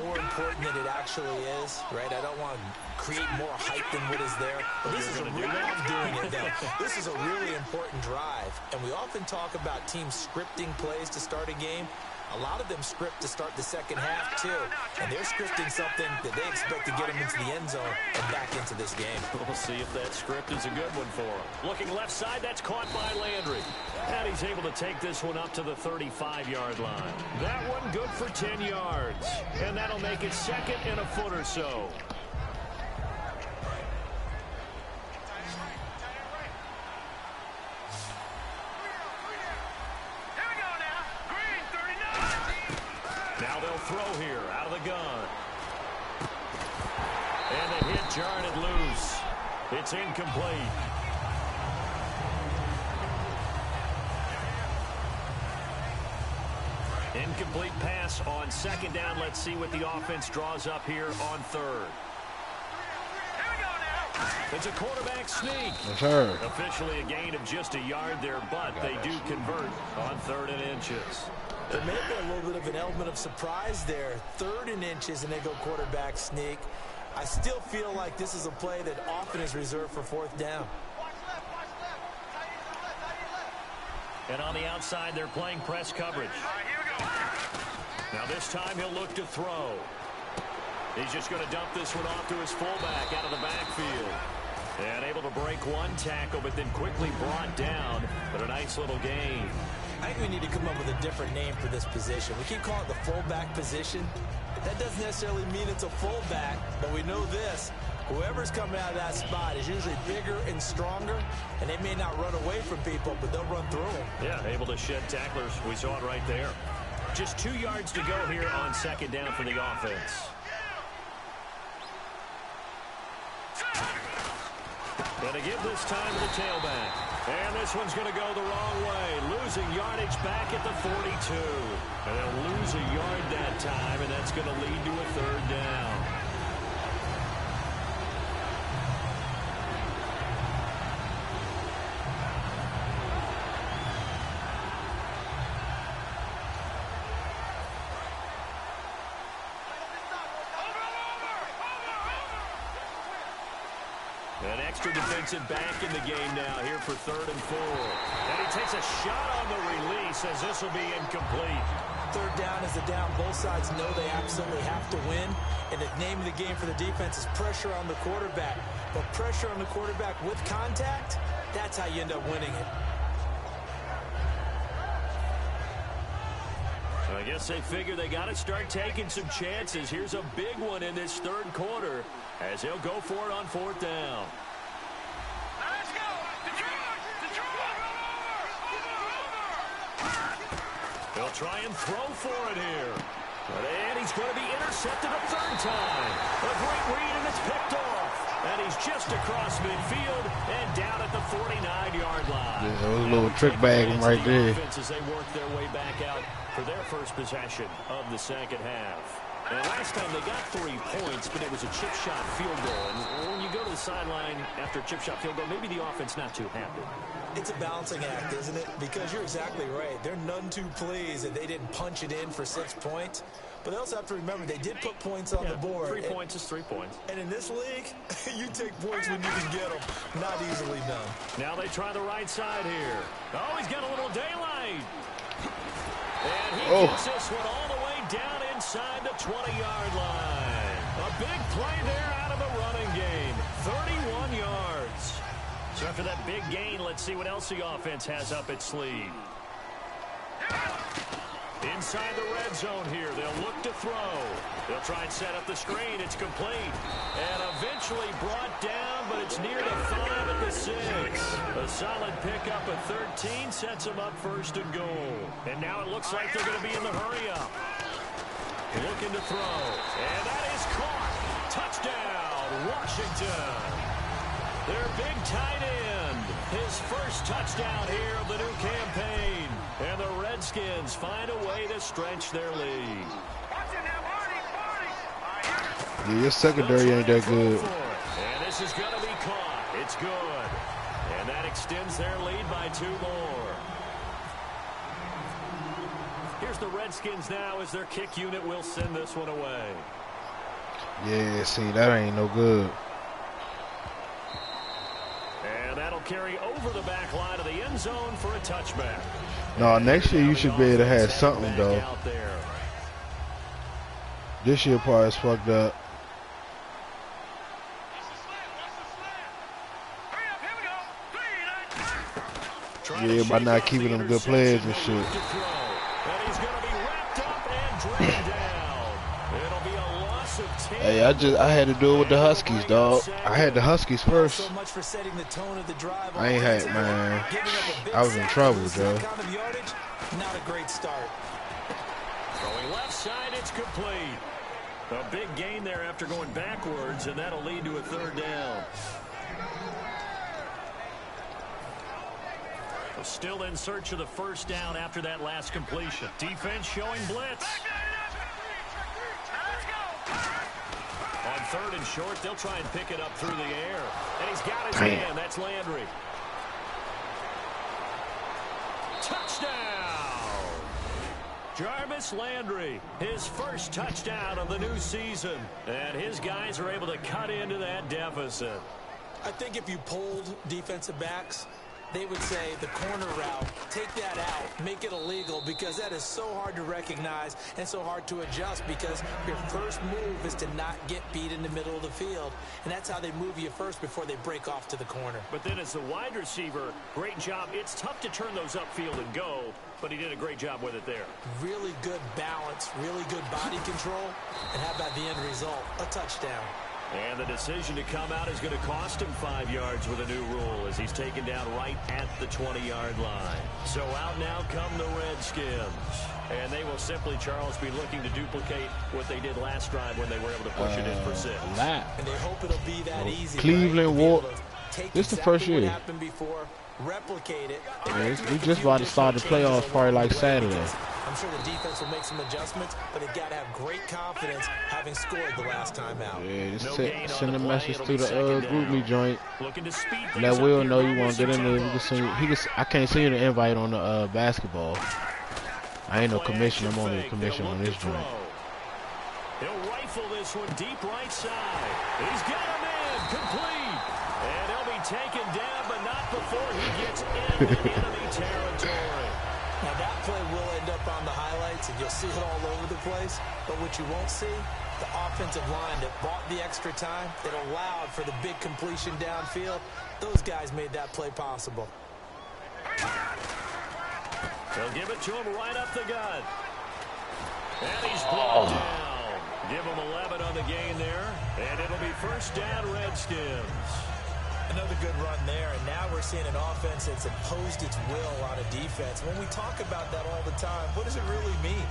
more important than it actually is, right? I don't want to create more hype than what is there. But this is a real I'm doing it, though. This is a really important drive. And we often talk about teams scripting plays to start a game. A lot of them script to start the second half, too. And they're scripting something that they expect to get them into the end zone and back into this game. We'll see if that script is a good one for him. Looking left side, that's caught by Landry. And he's able to take this one up to the 35-yard line. That one good for 10 yards. And that'll make it second and a foot or so. Now they'll throw here out of the gun. And the hit jarred it loose. It's incomplete. Incomplete pass on second down. Let's see what the offense draws up here on third. It's a quarterback sneak. Yes, sir. Officially a gain of just a yard there, but they do convert on 3rd and inches. There may have been a little bit of an element of surprise there. 3rd and inches, and they go quarterback sneak. I still feel like this is a play that often is reserved for 4th down. And on the outside, they're playing press coverage. Now this time he'll look to throw. He's just going to dump this one off to his fullback out of the backfield. And able to break one tackle, but then quickly brought down. But a nice little gain. I think we need to come up with a different name for this position. We keep calling it the fullback position. That doesn't necessarily mean it's a fullback, but we know this. Whoever's coming out of that spot is usually bigger and stronger, and they may not run away from people, but they'll run through them. Yeah, able to shed tacklers. We saw it right there. Just 2 yards to go here on second down for the offense. And to give this time to the tailback. And this one's going to go the wrong way. Losing yardage back at the 42. And they'll lose a yard that time, and that's going to lead to a 3rd down. An extra defensive back in the game now here for 3rd and 4. And he takes a shot on the release as this will be incomplete. 3rd down is the down. Both sides know they absolutely have to win. And the name of the game for the defense is pressure on the quarterback. But pressure on the quarterback with contact, that's how you end up winning it. I guess they figure they got to start taking some chances. Here's a big one in this 3rd quarter as he'll go for it on 4th down. Let's go! He'll try and throw for it here. And he's going to be intercepted a 3rd time. A great read, and it's picked off. And he's just across midfield and down at the 49-yard line. Yeah, that was a little trick bag right there. As they work their way back out for their first possession of the second half. And last time they got 3 points, but it was a chip shot field goal. And when you go to the sideline after a chip shot field goal, maybe the offense not too happy. It's a balancing act, isn't it? Because you're exactly right. They're none too pleased that they didn't punch it in for 6 points. But they also have to remember they did put points on the board. 3 points is 3 points. And in this league, you take points when you can get them. Not easily done. Now they try the right side here. Oh, he's got a little daylight. And he gets this one all the way down inside the 20-yard line. A big play there out of the running game. 31 yards. So after that big gain, let's see what else the offense has up its sleeve. Inside the red zone here, they'll look to throw. They'll try and set up the screen. It's complete. And eventually brought down, but it's near the 5 at the 6. A solid pickup of 13 sets them up 1st and goal. And now it looks like they're going to be in the hurry-up. Looking to throw. And that is caught. Touchdown, Washington. Their big tight end. His first touchdown here of the new campaign. And the Redskins find a way to stretch their lead. Yeah, your secondary ain't that good. And this is going to be caught. It's good. And that extends their lead by 2 more. Here's the Redskins now as their kick unit will send this one away. Yeah, see, that ain't no good. And that'll carry over the back line of the end zone for a touchback. No, next year you should be able to have something, though. This year part is fucked up. Yeah, by not keeping them good players and shit. Hey, I had to do it with the Huskies, dog. I had the Huskies first. I ain't had, man. I was in trouble, Joe. Not a great start. Throwing left side, it's complete. A big gain there after going backwards, and that'll lead to a 3rd down. Still in search of the 1st down after that last completion. Defense showing blitz. On 3rd and short, they'll try and pick it up through the air. And he's got his man. That's Landry. Touchdown! Jarvis Landry, his first touchdown of the new season. And his guys are able to cut into that deficit. I think if you polled defensive backs, they would say the corner route, take that out, make it illegal, because that is so hard to recognize and so hard to adjust, because your first move is to not get beat in the middle of the field. And that's how they move you first before they break off to the corner. But then as the wide receiver, great job. It's tough to turn those upfield and go, but he did a great job with it there. Really good balance, really good body control, and how about the end result? A touchdown. And the decision to come out is going to cost him 5 yards with a new rule as he's taken down right at the 20-yard line. So out now come the Redskins. And they will simply, Charles, be looking to duplicate what they did last drive when they were able to push it in for 6. And they hope it'll be that easy. Cleveland War. This is the first year. Happened before, replicate it. Yeah, we just about to start the playoffs probably like Saturday. I'm sure the defense will make some adjustments, but they've got to have great confidence having scored the last time out. Yeah, just send a message to the group me joint. Let Will know you want to get in there. I can't send you the invite on the basketball. I ain't no commission. I'm only a commission on this joint. He'll rifle this one deep right side. He's got him in, complete. And he'll be taken down, but not before he gets into enemy territory. Now that play will end up on the highlights, and you'll see it all over the place. But what you won't see, the offensive line that bought the extra time, that allowed for the big completion downfield, those guys made that play possible. They'll give it to him right up the gut. And he's brought down. Give him 11 on the gain there, and it'll be 1st down Redskins. Another good run there, and now we're seeing an offense that's imposed its will on a defense. When we talk about that all the time, what does it really mean?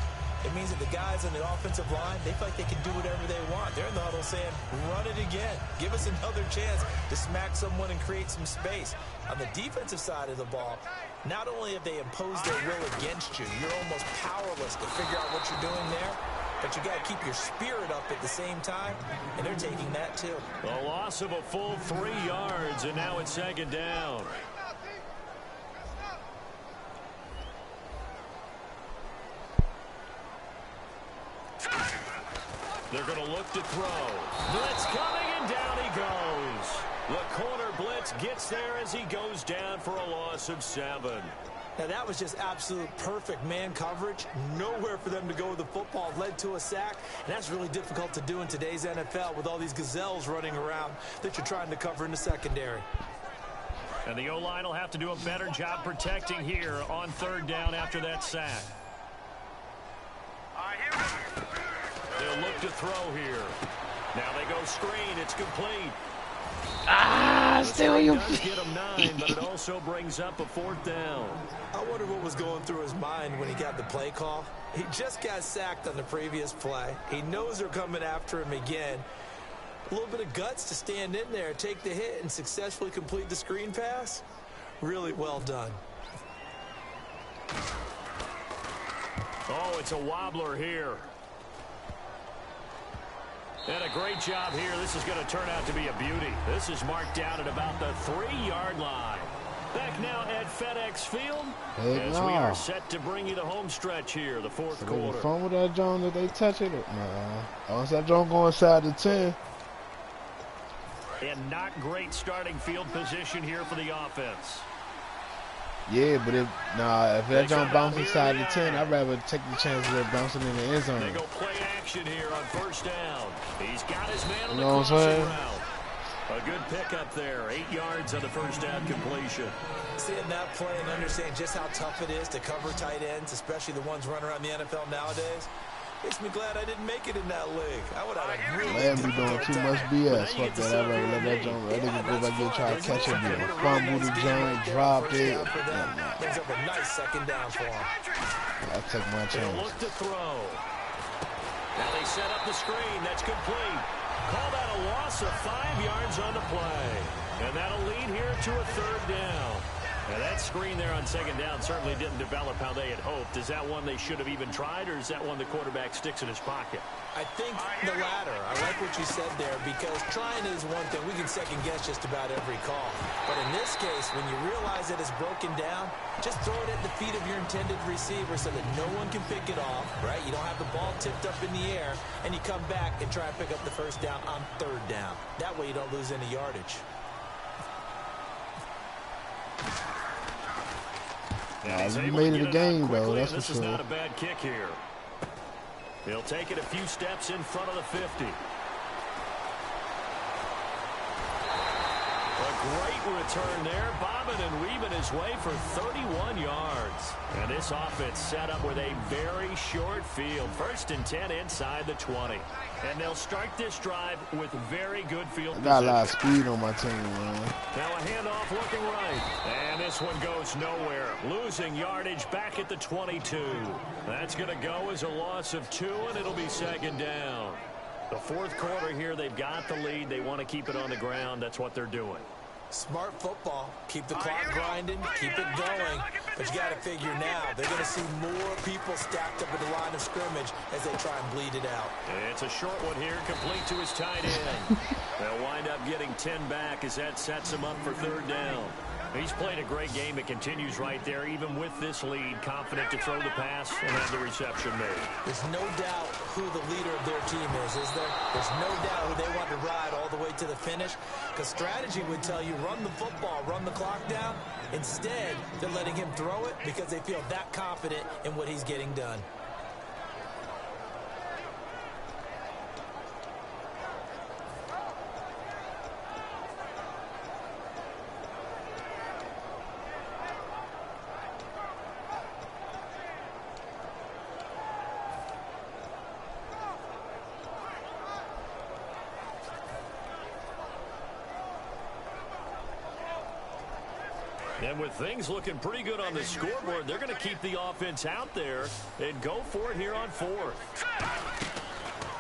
It means that the guys on the offensive line, they feel like they can do whatever they want. They're in the huddle saying, run it again. Give us another chance to smack someone and create some space. On the defensive side of the ball, not only have they imposed their will against you, you're almost powerless to figure out what you're doing there. But you got to keep your spirit up at the same time, and they're taking that too. A loss of a full 3 yards, and now it's 2nd down. They're going to look to throw. Blitz coming, and down he goes. The corner blitz gets there as he goes down for a loss of 7. Now, that was just absolute perfect man coverage. Nowhere for them to go with the football. Led to a sack, and that's really difficult to do in today's NFL with all these gazelles running around that you're trying to cover in the secondary. And the O-line will have to do a better job protecting here on 3rd down after that sack. They'll look to throw here. Now they go screen. It's complete. Still you. Does get him 9, but it also brings up a 4th down. I wonder what was going through his mind when he got the play call. He just got sacked on the previous play. He knows they're coming after him again. A little bit of guts to stand in there, take the hit, and successfully complete the screen pass. Really well done. Oh, it's a wobbler here. And a great job here. This is going to turn out to be a beauty. This is marked down at about the 3-yard line. Back now at FedEx Field as we are set to bring you the home stretch here, the fourth quarter. Fun with that Jones that they touch it? Nah. Once that Jones go inside the 10. And not great starting field position here for the offense. Yeah, but if that Jones bounce inside the 10, I'd rather take the chance of it bouncing in the end zone. They go play action here on first down. He's got his man on the crossing route. A good pickup there. 8 yards on the first down completion. Seeing that play and understanding just how tough it is to cover tight ends, especially the ones running around the NFL nowadays, makes me glad I didn't make it in that league. I would have really be doing too much BS. Fuck that. I'd rather let that Jones. That nigga go back and try to catch it. Fumble the Jones, dropped it. Brings up a nice second down for him. I'll take my chance. They'll look to throw. Now they set up the screen. That's complete. Call that a loss of 5 yards on the play. And that'll lead here to a third down. Now that screen there on second down certainly didn't develop how they had hoped. Is that one they should have even tried, or is that one the quarterback sticks in his pocket? I think the latter. I like what you said there, because trying is one thing. We can second guess just about every call. But in this case, when you realize that it's broken down, just throw it at the feet of your intended receiver so that no one can pick it off, right? You don't have the ball tipped up in the air, and you come back and try and pick up the first down on third down. That way you don't lose any yardage. You made it a game, though. That's for this sure. This is not a bad kick here. He'll take it a few steps in front of the 50. A great return there. Bobbing and weaving his way for 31 yards. And this offense set up with a very short field. 1st and 10 inside the 20. And they'll start this drive with very good field position. Got a lot of speed on my team, man. Now a handoff looking right. And this one goes nowhere. Losing yardage back at the 22. That's going to go as a loss of 2, and it'll be second down. The fourth quarter here, they've got the lead. They want to keep it on the ground. That's what they're doing. Smart football. Keep the clock grinding. Keep it going. But you got to figure now, they're going to see more people stacked up at the line of scrimmage as they try and bleed it out. It's a short one here, complete to his tight end. They'll wind up getting 10 back as that sets him up for third down. He's played a great game. It continues right there, even with this lead, confident to throw the pass and have the reception made. There's no doubt who the leader of their team is there? There's no doubt who they want to ride all the way to the finish, because strategy would tell you run the football, run the clock down. Instead, they're letting him throw it because they feel that confident in what he's getting done. And with things looking pretty good on the scoreboard, they're going to keep the offense out there and go for it here on 4th.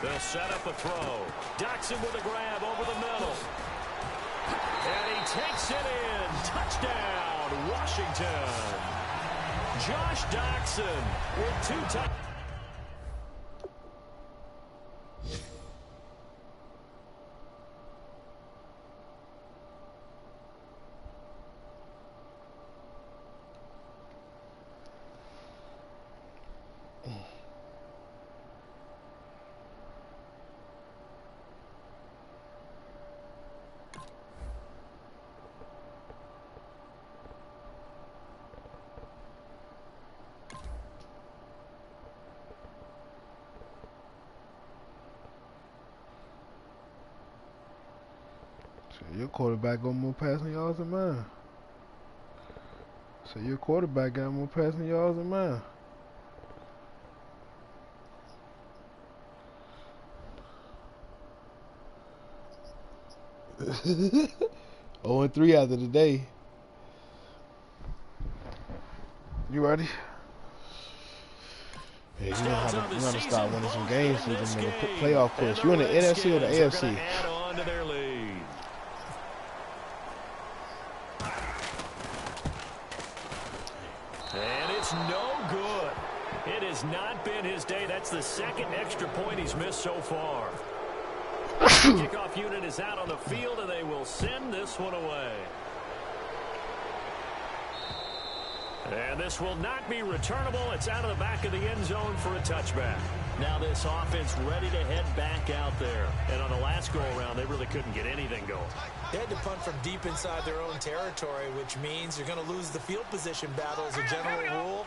They'll set up a throw. Doxson with a grab over the middle. And he takes it in. Touchdown, Washington. Josh Doxson with 2 touchdowns. Your quarterback got more passing yards than mine. So your quarterback got more passing yards than mine. Oh, and 3 after the day. You ready? Yeah, you gotta start winning some games so you can make a playoff push. You in the NFC or the AFC? on to their lead. And it's no good. It has not been his day. That's the second extra point he's missed so far. The kickoff unit is out on the field, and they will send this one away. And this will not be returnable. It's out of the back of the end zone for a touchback. Now this offense ready to head back out there. And on the last go-around, they really couldn't get anything going. They had to punt from deep inside their own territory, which means you're going to lose the field position battle as a general rule.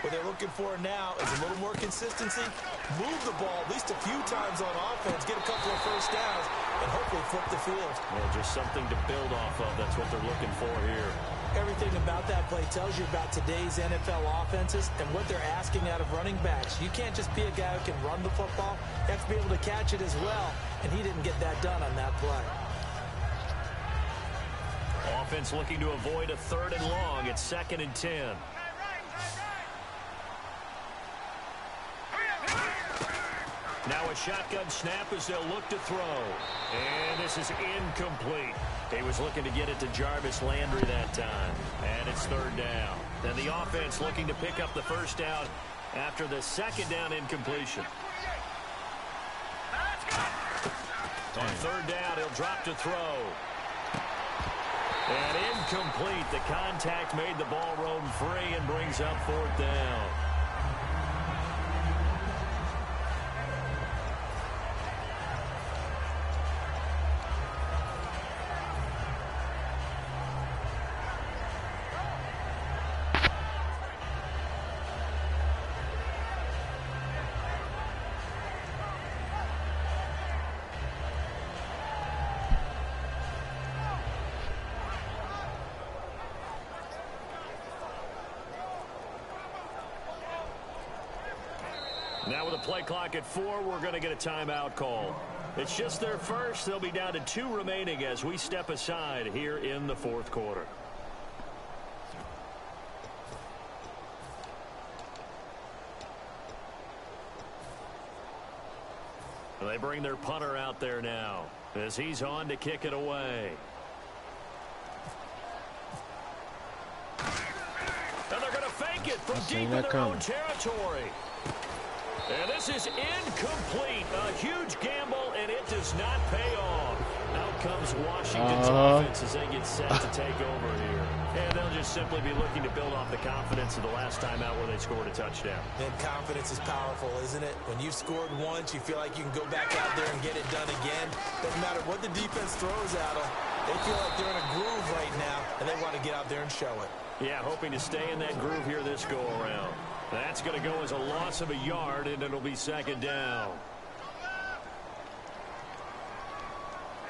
What they're looking for now is a little more consistency, move the ball at least a few times on offense, get a couple of first downs, and hopefully flip the field. Well, just something to build off of. That's what they're looking for here. Everything about that play tells you about today's NFL offenses and what they're asking out of running backs. You can't just be a guy who can run the football. You have to be able to catch it as well, and he didn't get that done on that play. Offense looking to avoid a 3rd and long. It's 2nd and 10. Now a shotgun snap as they'll look to throw. And this is incomplete. He was looking to get it to Jarvis Landry that time. And it's 3rd down. Then the offense looking to pick up the first down after the 2nd down incompletion. On 3rd down, he'll drop to throw. And incomplete. The contact made the ball roam free and brings up 4th down. Now with a play clock at 4, we're going to get a timeout call. It's just their first. They'll be down to 2 remaining as we step aside here in the 4th quarter. They bring their punter out there now as he's on to kick it away. And they're going to fake it from deep in their own territory. And this is incomplete. A huge gamble, and it does not pay off. Out comes Washington's offense as they get set to take over here. And they'll just simply be looking to build off the confidence of the last time out where they scored a touchdown. And confidence is powerful, isn't it? When you've scored once, you feel like you can go back out there and get it done again. Doesn't matter what the defense throws at them. They feel like they're in a groove right now, and they want to get out there and show it. Yeah, hoping to stay in that groove here this go-around. That's going to go as a loss of a yard, and it'll be 2nd down.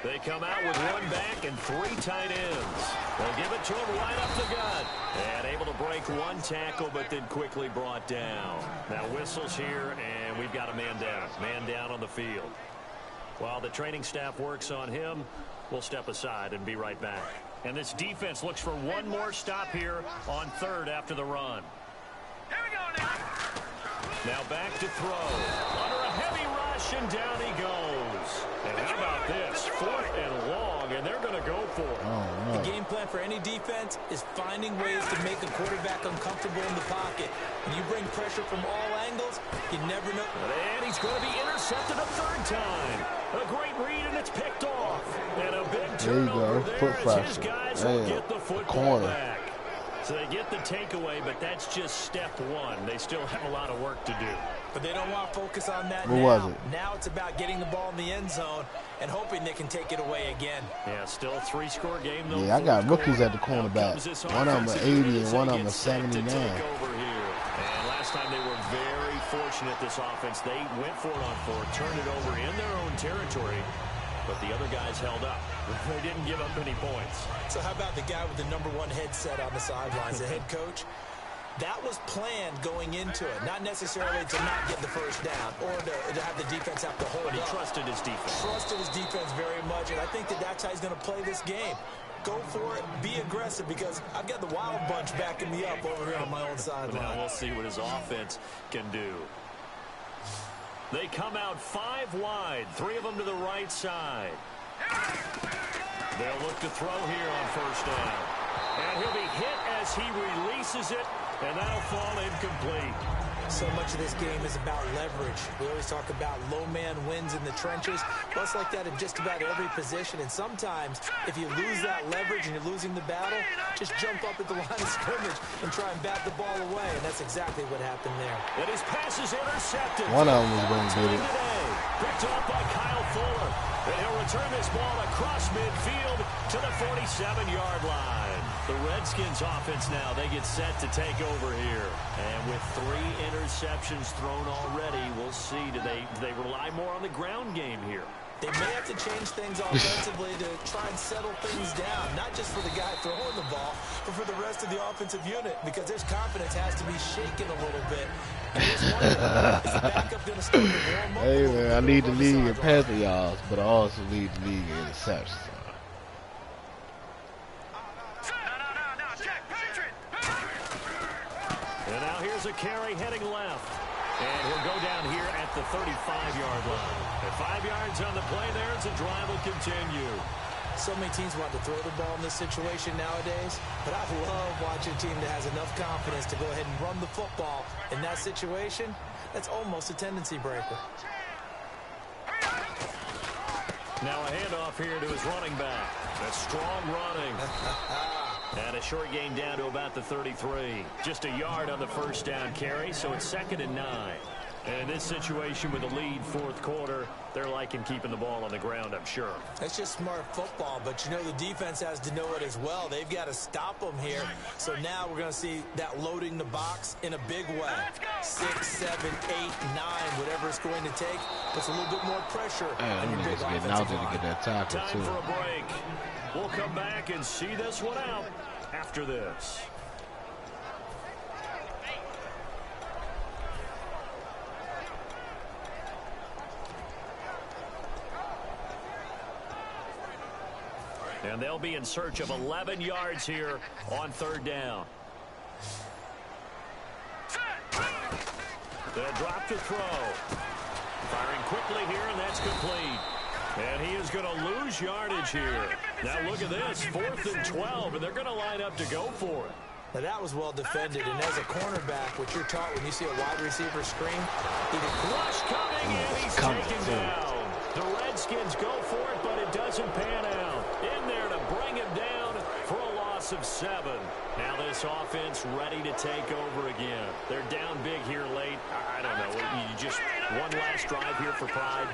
They come out with 1 back and 3 tight ends. They'll give it to him right up the gut. And able to break 1 tackle, but then quickly brought down. Now whistles here, and we've got a man down. Man down on the field. While the training staff works on him, we'll step aside and be right back. And this defense looks for 1 more stop here on 3rd after the run. Here we go now. Now back to throw. Under a heavy rush, and down he goes. And how about this? 4th and long, and they're going to go for it. Oh, no. The game plan for any defense is finding ways to make a quarterback uncomfortable in the pocket. When you bring pressure from all angles, you never know. And he's going to be intercepted a 3rd time. A great read, and it's picked off. And a big turnover there as his guys will get the football back. So they get the takeaway, but that's just step 1. They still have a lot of work to do. But they don't want to focus on that What now. was it? Now it's about getting the ball in the end zone and hoping they can take it away again. Yeah, still a 3-score game, though. Yeah, I got rookies at the cornerback. One of them are 80 and one of them are 79. And last time they were very fortunate, this offense. They went for it on 4, turned it over in their own territory, but the other guys held up. They didn't give up any points. So how about the guy with the #1 headset on the sidelines, the head coach? That was planned going into it, not necessarily to not get the first down or to have the defense have to hold But he up. trusted his defense. Trusted his defense very much, and I think that's how he's going to play this game. Go for it, be aggressive, because I've got the wild bunch backing me up over here on my own sideline. Now we'll see what his offense can do. They come out 5 wide, 3 of them to the right side. They'll look to throw here on first down. And he'll be hit as he releases it, and that'll fall incomplete. So much of this game is about leverage. We always talk about low man wins in the trenches. Well, it's like that in just about every position. And sometimes, if you lose that leverage and you're losing the battle, just jump up at the line of scrimmage and try and bat the ball away. And that's exactly what happened there. And his pass is intercepted. One of them was going to get it. Picked off by Kyle Fuller. And he'll return this ball across midfield to the 47-yard line. The Redskins offense now, they get set to take over here. And with 3 interceptions thrown already, we'll see. Do they rely more on the ground game here? They may have to change things offensively to try and settle things down, not just for the guy throwing the ball, but for the rest of the offensive unit, because their confidence has to be shaken a little bit. And just wondering, is the backup going to start to warm up? Hey, man, I need the league in passing yards, but I also need the league in interceptions. And now here's a carry heading left. And he'll go down here at the 35-yard line. At 5 yards on the play there, as the drive will continue. So many teams want to throw the ball in this situation nowadays, but I love watching a team that has enough confidence to go ahead and run the football. In that situation, that's almost a tendency breaker. Now a handoff here to his running back. That's strong running. And a short gain down to about the 33. Just a yard on the first down carry, so it's 2nd and 9. And in this situation with a lead 4th quarter, they're liking keeping the ball on the ground, I'm sure. That's just smart football, but you know the defense has to know it as well. They've got to stop them here. So now we're going to see that loading the box in a big way. 6, 7, 8, 9, whatever it's going to take, puts a little bit more pressure on your big getting out there to get that tackle, Time too. for a break. We'll come back and see this one out after this. And they'll be in search of 11 yards here on 3rd down. They'll drop to throw. Firing quickly here, and that's complete. And he is going to lose yardage here. Now look at this, 4th and 12, and they're going to line up to go for it. Now that was well defended, and as a cornerback, what you're taught when you see a wide receiver screen, Rush coming, and he's taken down. The Redskins go for it, but it doesn't pan out. In there to bring him down for a loss of 7. Now this offense ready to take over again. They're down big here late. I don't know. You just one last drive here for pride.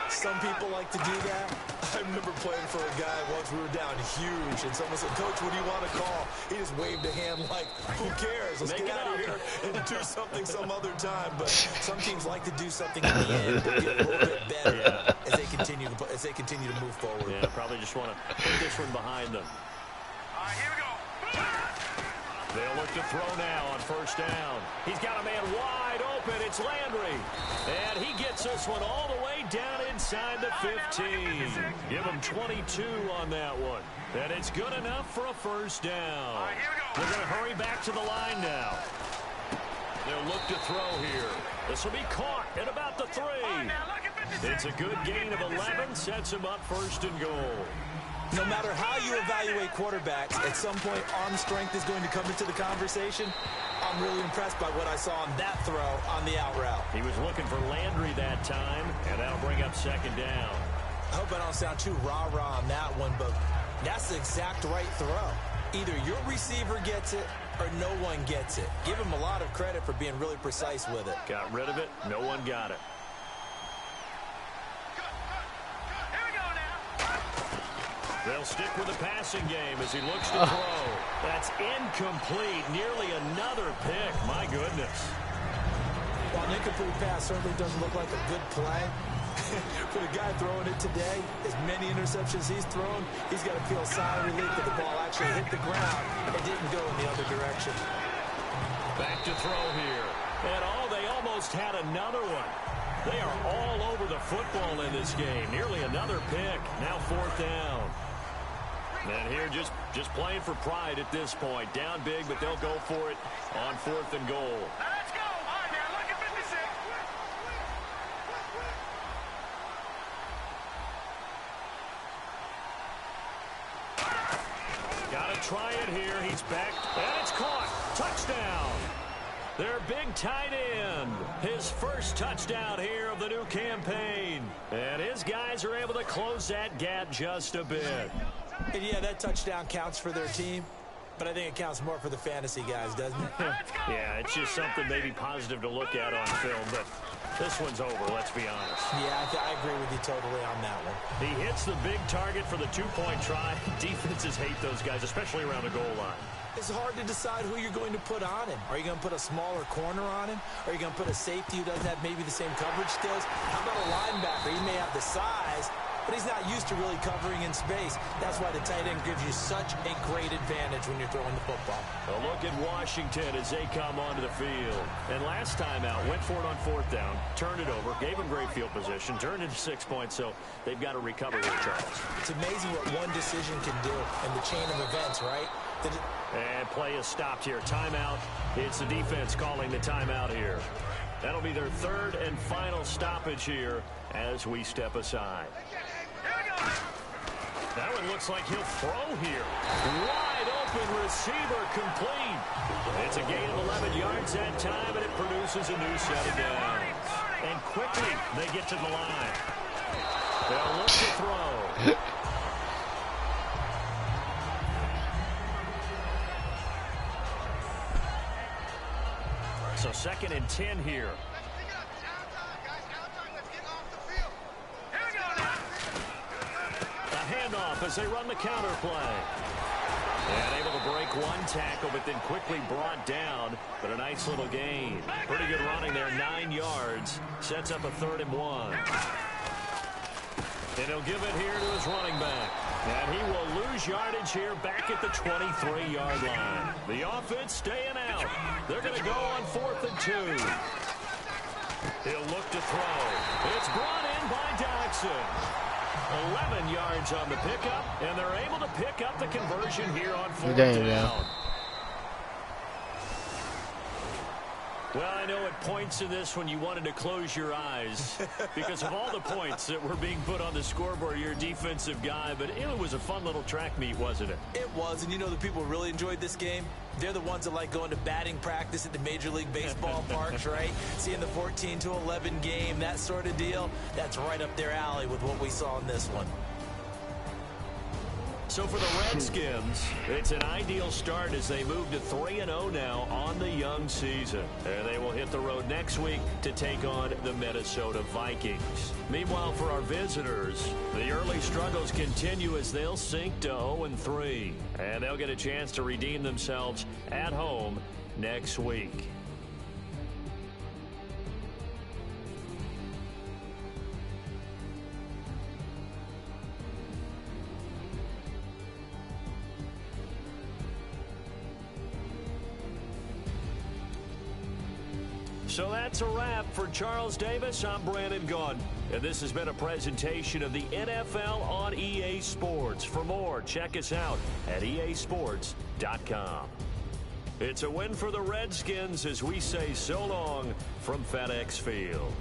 Some people like to do that. I remember playing for a guy once. We were down huge, and someone said, "Coach, what do you want to call?" He just waved a hand like, "Who cares? Let's get out of here and do something some other time." But some teams like to do something in the end, get a little bit better as they continue to move forward. Yeah, probably just want to put this one behind them. All right, here we go. They'll look to throw now on first down. He's got a man wide open. It's Landry. And he gets this one all the way down inside the 15. Give him 22 on that one. And it's good enough for a first down. They're going to hurry back to the line now. They'll look to throw here. This will be caught at about the 3. It's a good gain of 11. Sets him up 1st and goal. No matter how you evaluate quarterbacks, at some point arm strength is going to come into the conversation. I'm really impressed by what I saw on that throw on the out route. He was looking for Landry that time, and that'll bring up 2nd down. I hope I don't sound too rah-rah on that one, but that's the exact right throw. Either your receiver gets it or no one gets it. Give him a lot of credit for being really precise with it. Got rid of it. No one got it. They'll stick with the passing game as he looks to throw. That's incomplete. Nearly another pick. My goodness. While an incomplete pass certainly doesn't look like a good play, for the guy throwing it today, as many interceptions he's thrown, he's got to feel sigh of relief that the ball actually hit the ground and didn't go in the other direction. Back to throw here. And they almost had another one. They are all over the football in this game. Nearly another pick. Now 4th down. And here just playing for pride at this point. Down big, but they'll go for it on 4th and goal. Now let's go. All right, now look at 56. try it here. He's back, and it's caught. Touchdown. Their big tight end. His first touchdown here of the new campaign. And his guys are able to close that gap just a bit. And yeah, that touchdown counts for their team, but I think it counts more for the fantasy guys, doesn't it? Yeah, it's just something maybe positive to look at on film, but this one's over, let's be honest. Yeah, I agree with you totally on that one. He hits the big target for the two-point try. Defenses hate those guys, especially around the goal line. It's hard to decide who you're going to put on him. Are you going to put a smaller corner on him? Are you going to put a safety who doesn't have maybe the same coverage skills? How about a linebacker? He may have the size, but he's not used to really covering in space. That's why the tight end gives you such a great advantage when you're throwing the football. A look at Washington as they come onto the field. And last time out, went for it on fourth down, turned it over, gave them great field position, turned it to 6 points, so they've got to recover here, Charles. It's amazing what one decision can do in the chain of events, right? And play is stopped here. Timeout. It's the defense calling the timeout here. That'll be their third and final stoppage here as we step aside. That one looks like he'll throw here. Wide open receiver complete. It's a gain of 11 yards that time, and it produces a new set of downs. And quickly, they get to the line. They'll look to throw. So 2nd and 10 here. A handoff as they run the counter play. And able to break one tackle, but then quickly brought down. But a nice little gain. Pretty good running there, 9 yards. Sets up a 3rd and 1. And he'll give it here to his running back. And he will lose yardage here back at the 23-yard line. The offense staying out. They're going to go on 4th and 2. He'll look to throw. It's brought in by Jackson. 11 yards on the pickup, and they're able to pick up the conversion here on 4th down. Yeah. Well, I know at points in this when you wanted to close your eyes because of all the points that were being put on the scoreboard. You're a defensive guy, but it was a fun little track meet, wasn't it? It was, and you know the people really enjoyed this game? They're the ones that like going to batting practice at the Major League Baseball parks, right? Seeing the 14-11 game, that sort of deal, that's right up their alley with what we saw in this one. So for the Redskins, it's an ideal start as they move to 3-0 now on the young season. And they will hit the road next week to take on the Minnesota Vikings. Meanwhile, for our visitors, the early struggles continue as they'll sink to 0-3. And they'll get a chance to redeem themselves at home next week. So that's a wrap for Charles Davis. I'm Brandon Gunn. And this has been a presentation of the NFL on EA Sports. For more, check us out at easports.com. It's a win for the Redskins as we say so long from FedEx Field.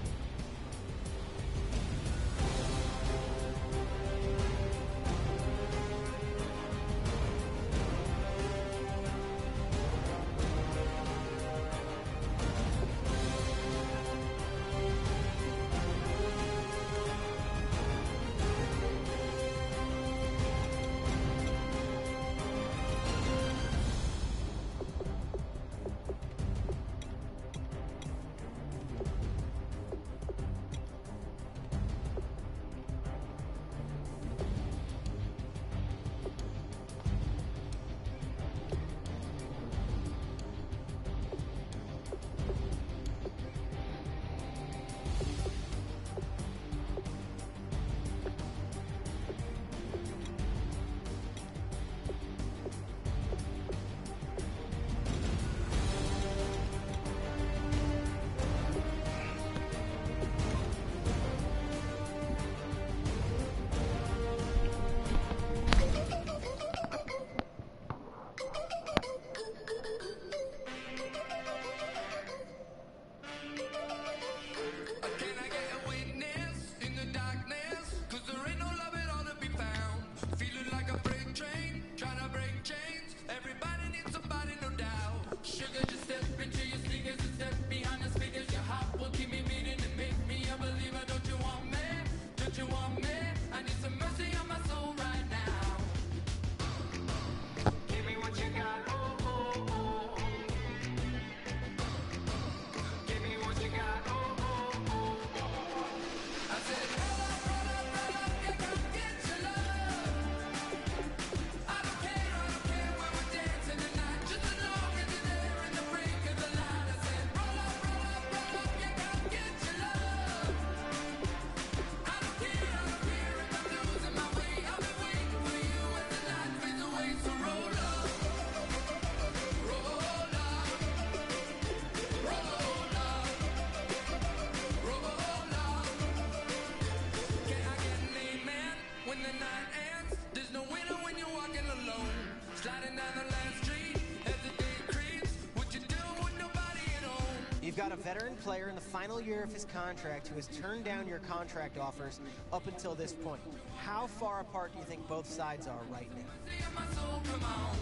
Sliding down the last street as the day creeps. What you doing with nobody at home? You've got a veteran player in the final year of his contract who has turned down your contract offers up until this point. How far apart do you think both sides are right now? See my soul, come on.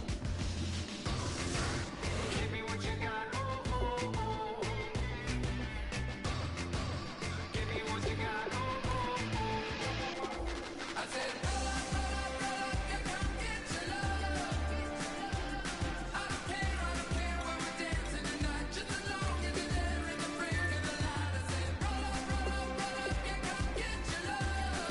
Give me what you got, oh, oh, oh. Give me what you got, oh, oh, oh. I said, roll up, you come get your love. I don't care where we're dancing tonight, just as long as you're there in the break of the light. I said, roll up, you come get your love.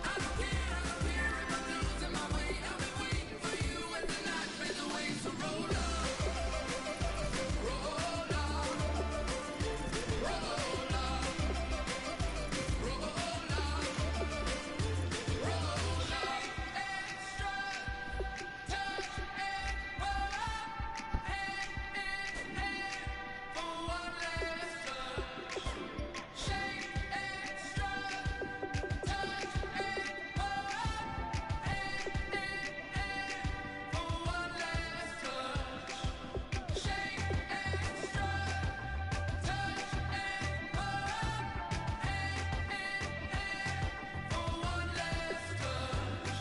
I don't care if I'm losing my way. I've been waiting for you as the night fades away. So roll up, roll up, roll up, roll up, roll up. Extra, touch and roll up, hand in hand for one last touch. Shake extra, touch and roll up, hand in hand for one last touch. Shake extra, touch and roll up, hand in hand for one last touch.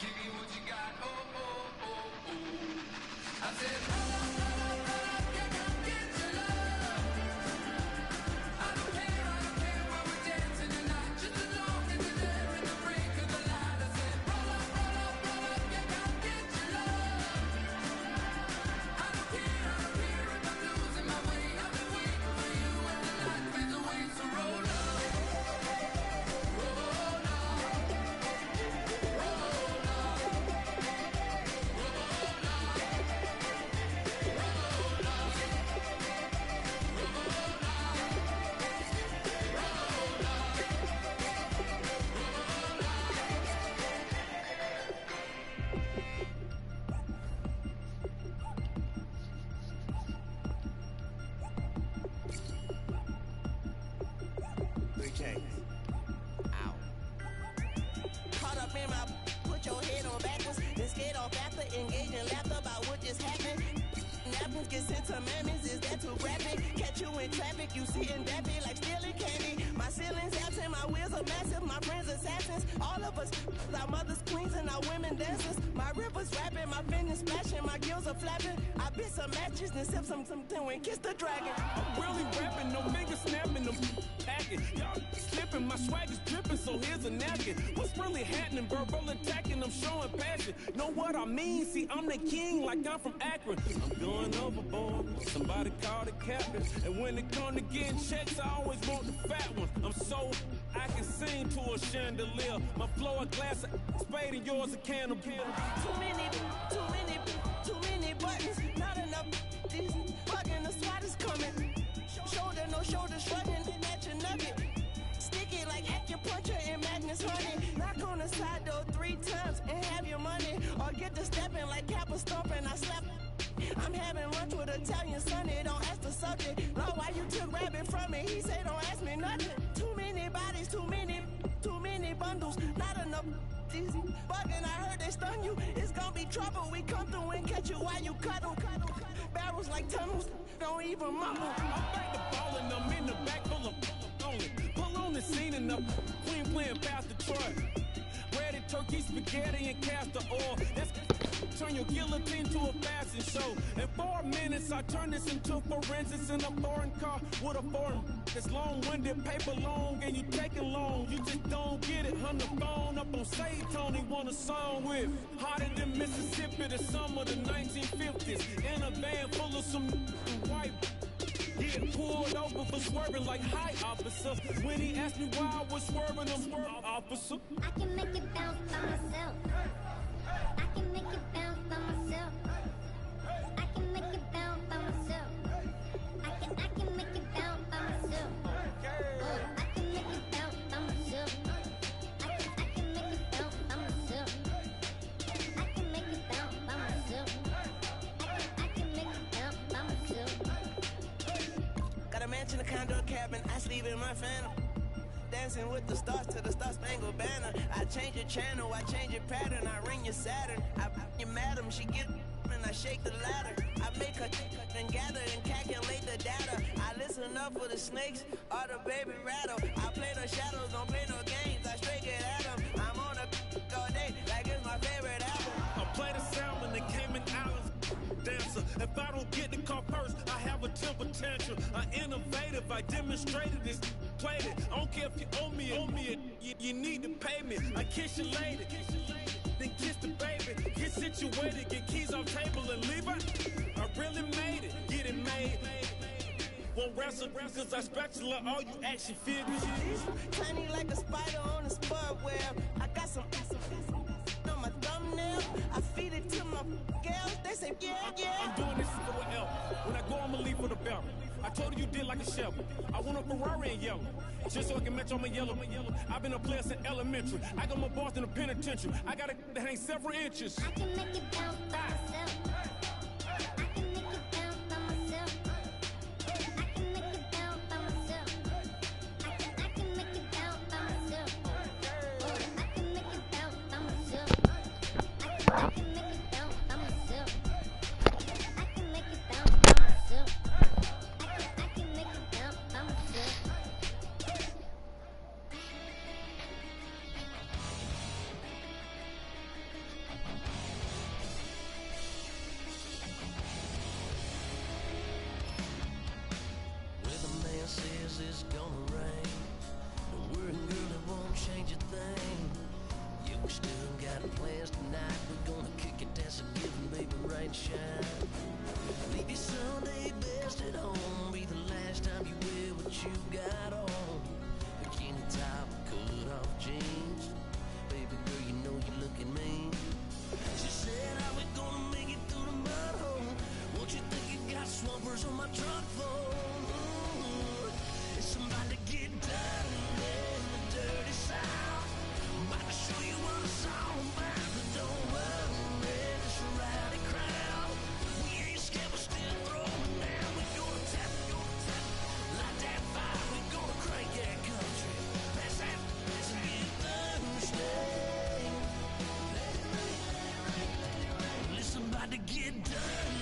Give me what you got, oh, oh, oh, oh. I said, roll up, you come get your love. I don't care where we're dancing tonight, just as long as you're there in the break of the light. I said, roll up, you come get your love. I don't care if I'm losing my way. I've been waiting for you as the night fades away. So roll up, roll up, Caught up in my, put your head on backwards, then skate off after, engage in laughter about what just happened. Napkins get sent to mammies, is that too graphic? Catch you in traffic, you sitting dappy like stealing candy. My ceiling's absent, my wheels are massive, my friends assassins. All of us, our mothers queens and our women dancers. My rivers rapping, my fingers splashing, my gills are flapping. I bit some matches, then sip something and kiss the dragon. I'm really rapping, no fingers snapping, I'm packing. Y'all slipping, my swag is dripping, so here's a napkin. What's really happening? Verbal attacking, I'm showing passion. Know what I mean? See, I'm the king, like I'm from Akron. I'm going overboard, somebody call the captain. And when it come to getting checks, I always want the fat one. I'm so I can sing to a chandelier. My flow a glass of spade and yours a can of beer. Too many buttons, not enough. These fucking the SWAT is coming. Shoulder, no shoulder shrugging, at your nugget. Sticky like acupuncture and Magnus honey. Knock on the side door 3 times and have your money. Or get to stepping like Kappa stomping, I slap. I'm having lunch with Italian Sonny, don't ask the subject. Lord, why you took rabbit from me? He say don't ask me nothing. Too many bodies, too many bundles, not enough. These bugging, I heard they stun you. It's gonna be trouble. We come through and catch you while you cuddle. Barrels like tunnels, don't even mumble. I'm back to ballin', I'm in the back full of only. Pull on the scene and the queen playing past Detroit. Ready turkey, spaghetti, and castor oil. That's turn your guillotine to a fashion show. In 4 minutes, I turn this into forensics in a foreign car with a foreign. It's long-winded, paper long, and you taking long. You just don't get it. On the phone up on Say Tony, want a song with. Hotter than Mississippi, the summer of the 1950s. In a van full of some white. Get pulled over for swerving like hi, officer. When he asked me why I was swerving, I'm swerving, officer. I can make it bounce by myself. I can make it bounce by myself. I can make it bounce by myself. I can make it bounce by myself. I can make it bounce by myself. I can make it bounce by myself. I can make it bounce by myself. I can make it bounce by myself. Got a mansion, a condo, a cabin. I sleep in my phantom. dancing with the stars to the Star Spangled Banner. I change your channel, I change your pattern, I ring your Saturn. I you madam, she get and I shake the ladder. I make her and gather and calculate the data. I listen up for the snakes or the baby rattle. I play the shadows, don't play no games. I straight get at 'em. I'm on a all day like it's my favorite album. I play the salmon, the Cayman Islands dancer. If I don't get the car first, I have a temper tantrum. I'm innovative, I demonstrated this, played it. I don't care if you owe me it, you need to pay me. I kiss your lady, then kiss the baby. Get situated, get keys off table and leave her. I really made it, get it made. Won't wrestle cause I spatula all you action figures. Tiny like a spider on a spud web. I got some on my thumbnail. I feed it to my girls. They say, yeah. I'm doing this for the L. When I go, I'ma leave for the belt. I told you did like a shovel. I want a Ferrari in yellow, just so I can match on my yellow. I've been a player since elementary. I got my boss in the penitentiary. I got it that hang several inches. I can make it bounce by myself. I can make it bounce by myself. I can make it bounce by myself. I can make it bounce by myself. I can make it bounce by myself. I can make it bounce by myself. I can make it bounce by myself. I can make it bounce by myself. Weatherman says it's gonna rain. Don't worry, girl, it won't change a thing. Yeah, we still got plans tonight. We're gonna kick it, dance and give 'em, baby, rain shine. Leave your Sunday best at home. Be the last time you wear what you got on. Bikini top, cut off jeans. Baby girl, you know you looking mean. She said, how we gonna make it through the mud hole? Won't you think you got swampers on my truck phone? It's somebody to get down in the dirty south. I'm about to show you what it's all about. But don't worry, it's a rowdy crowd. We ain't scared, we're still throwing down. We gonna tap, light that fire. We gonna crank that country. Pass that, let's get Thursday. Listen, about to get done.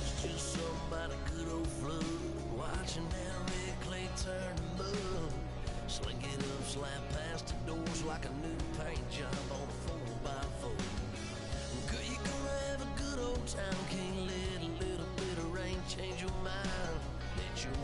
It's just somebody good old flood. Watching that red clay turn to mud. Sling it up, slap past the doors like a new paint job on a 4x4. Girl, you gonna have a good old time. Can't let a little bit of rain change your mind. Let your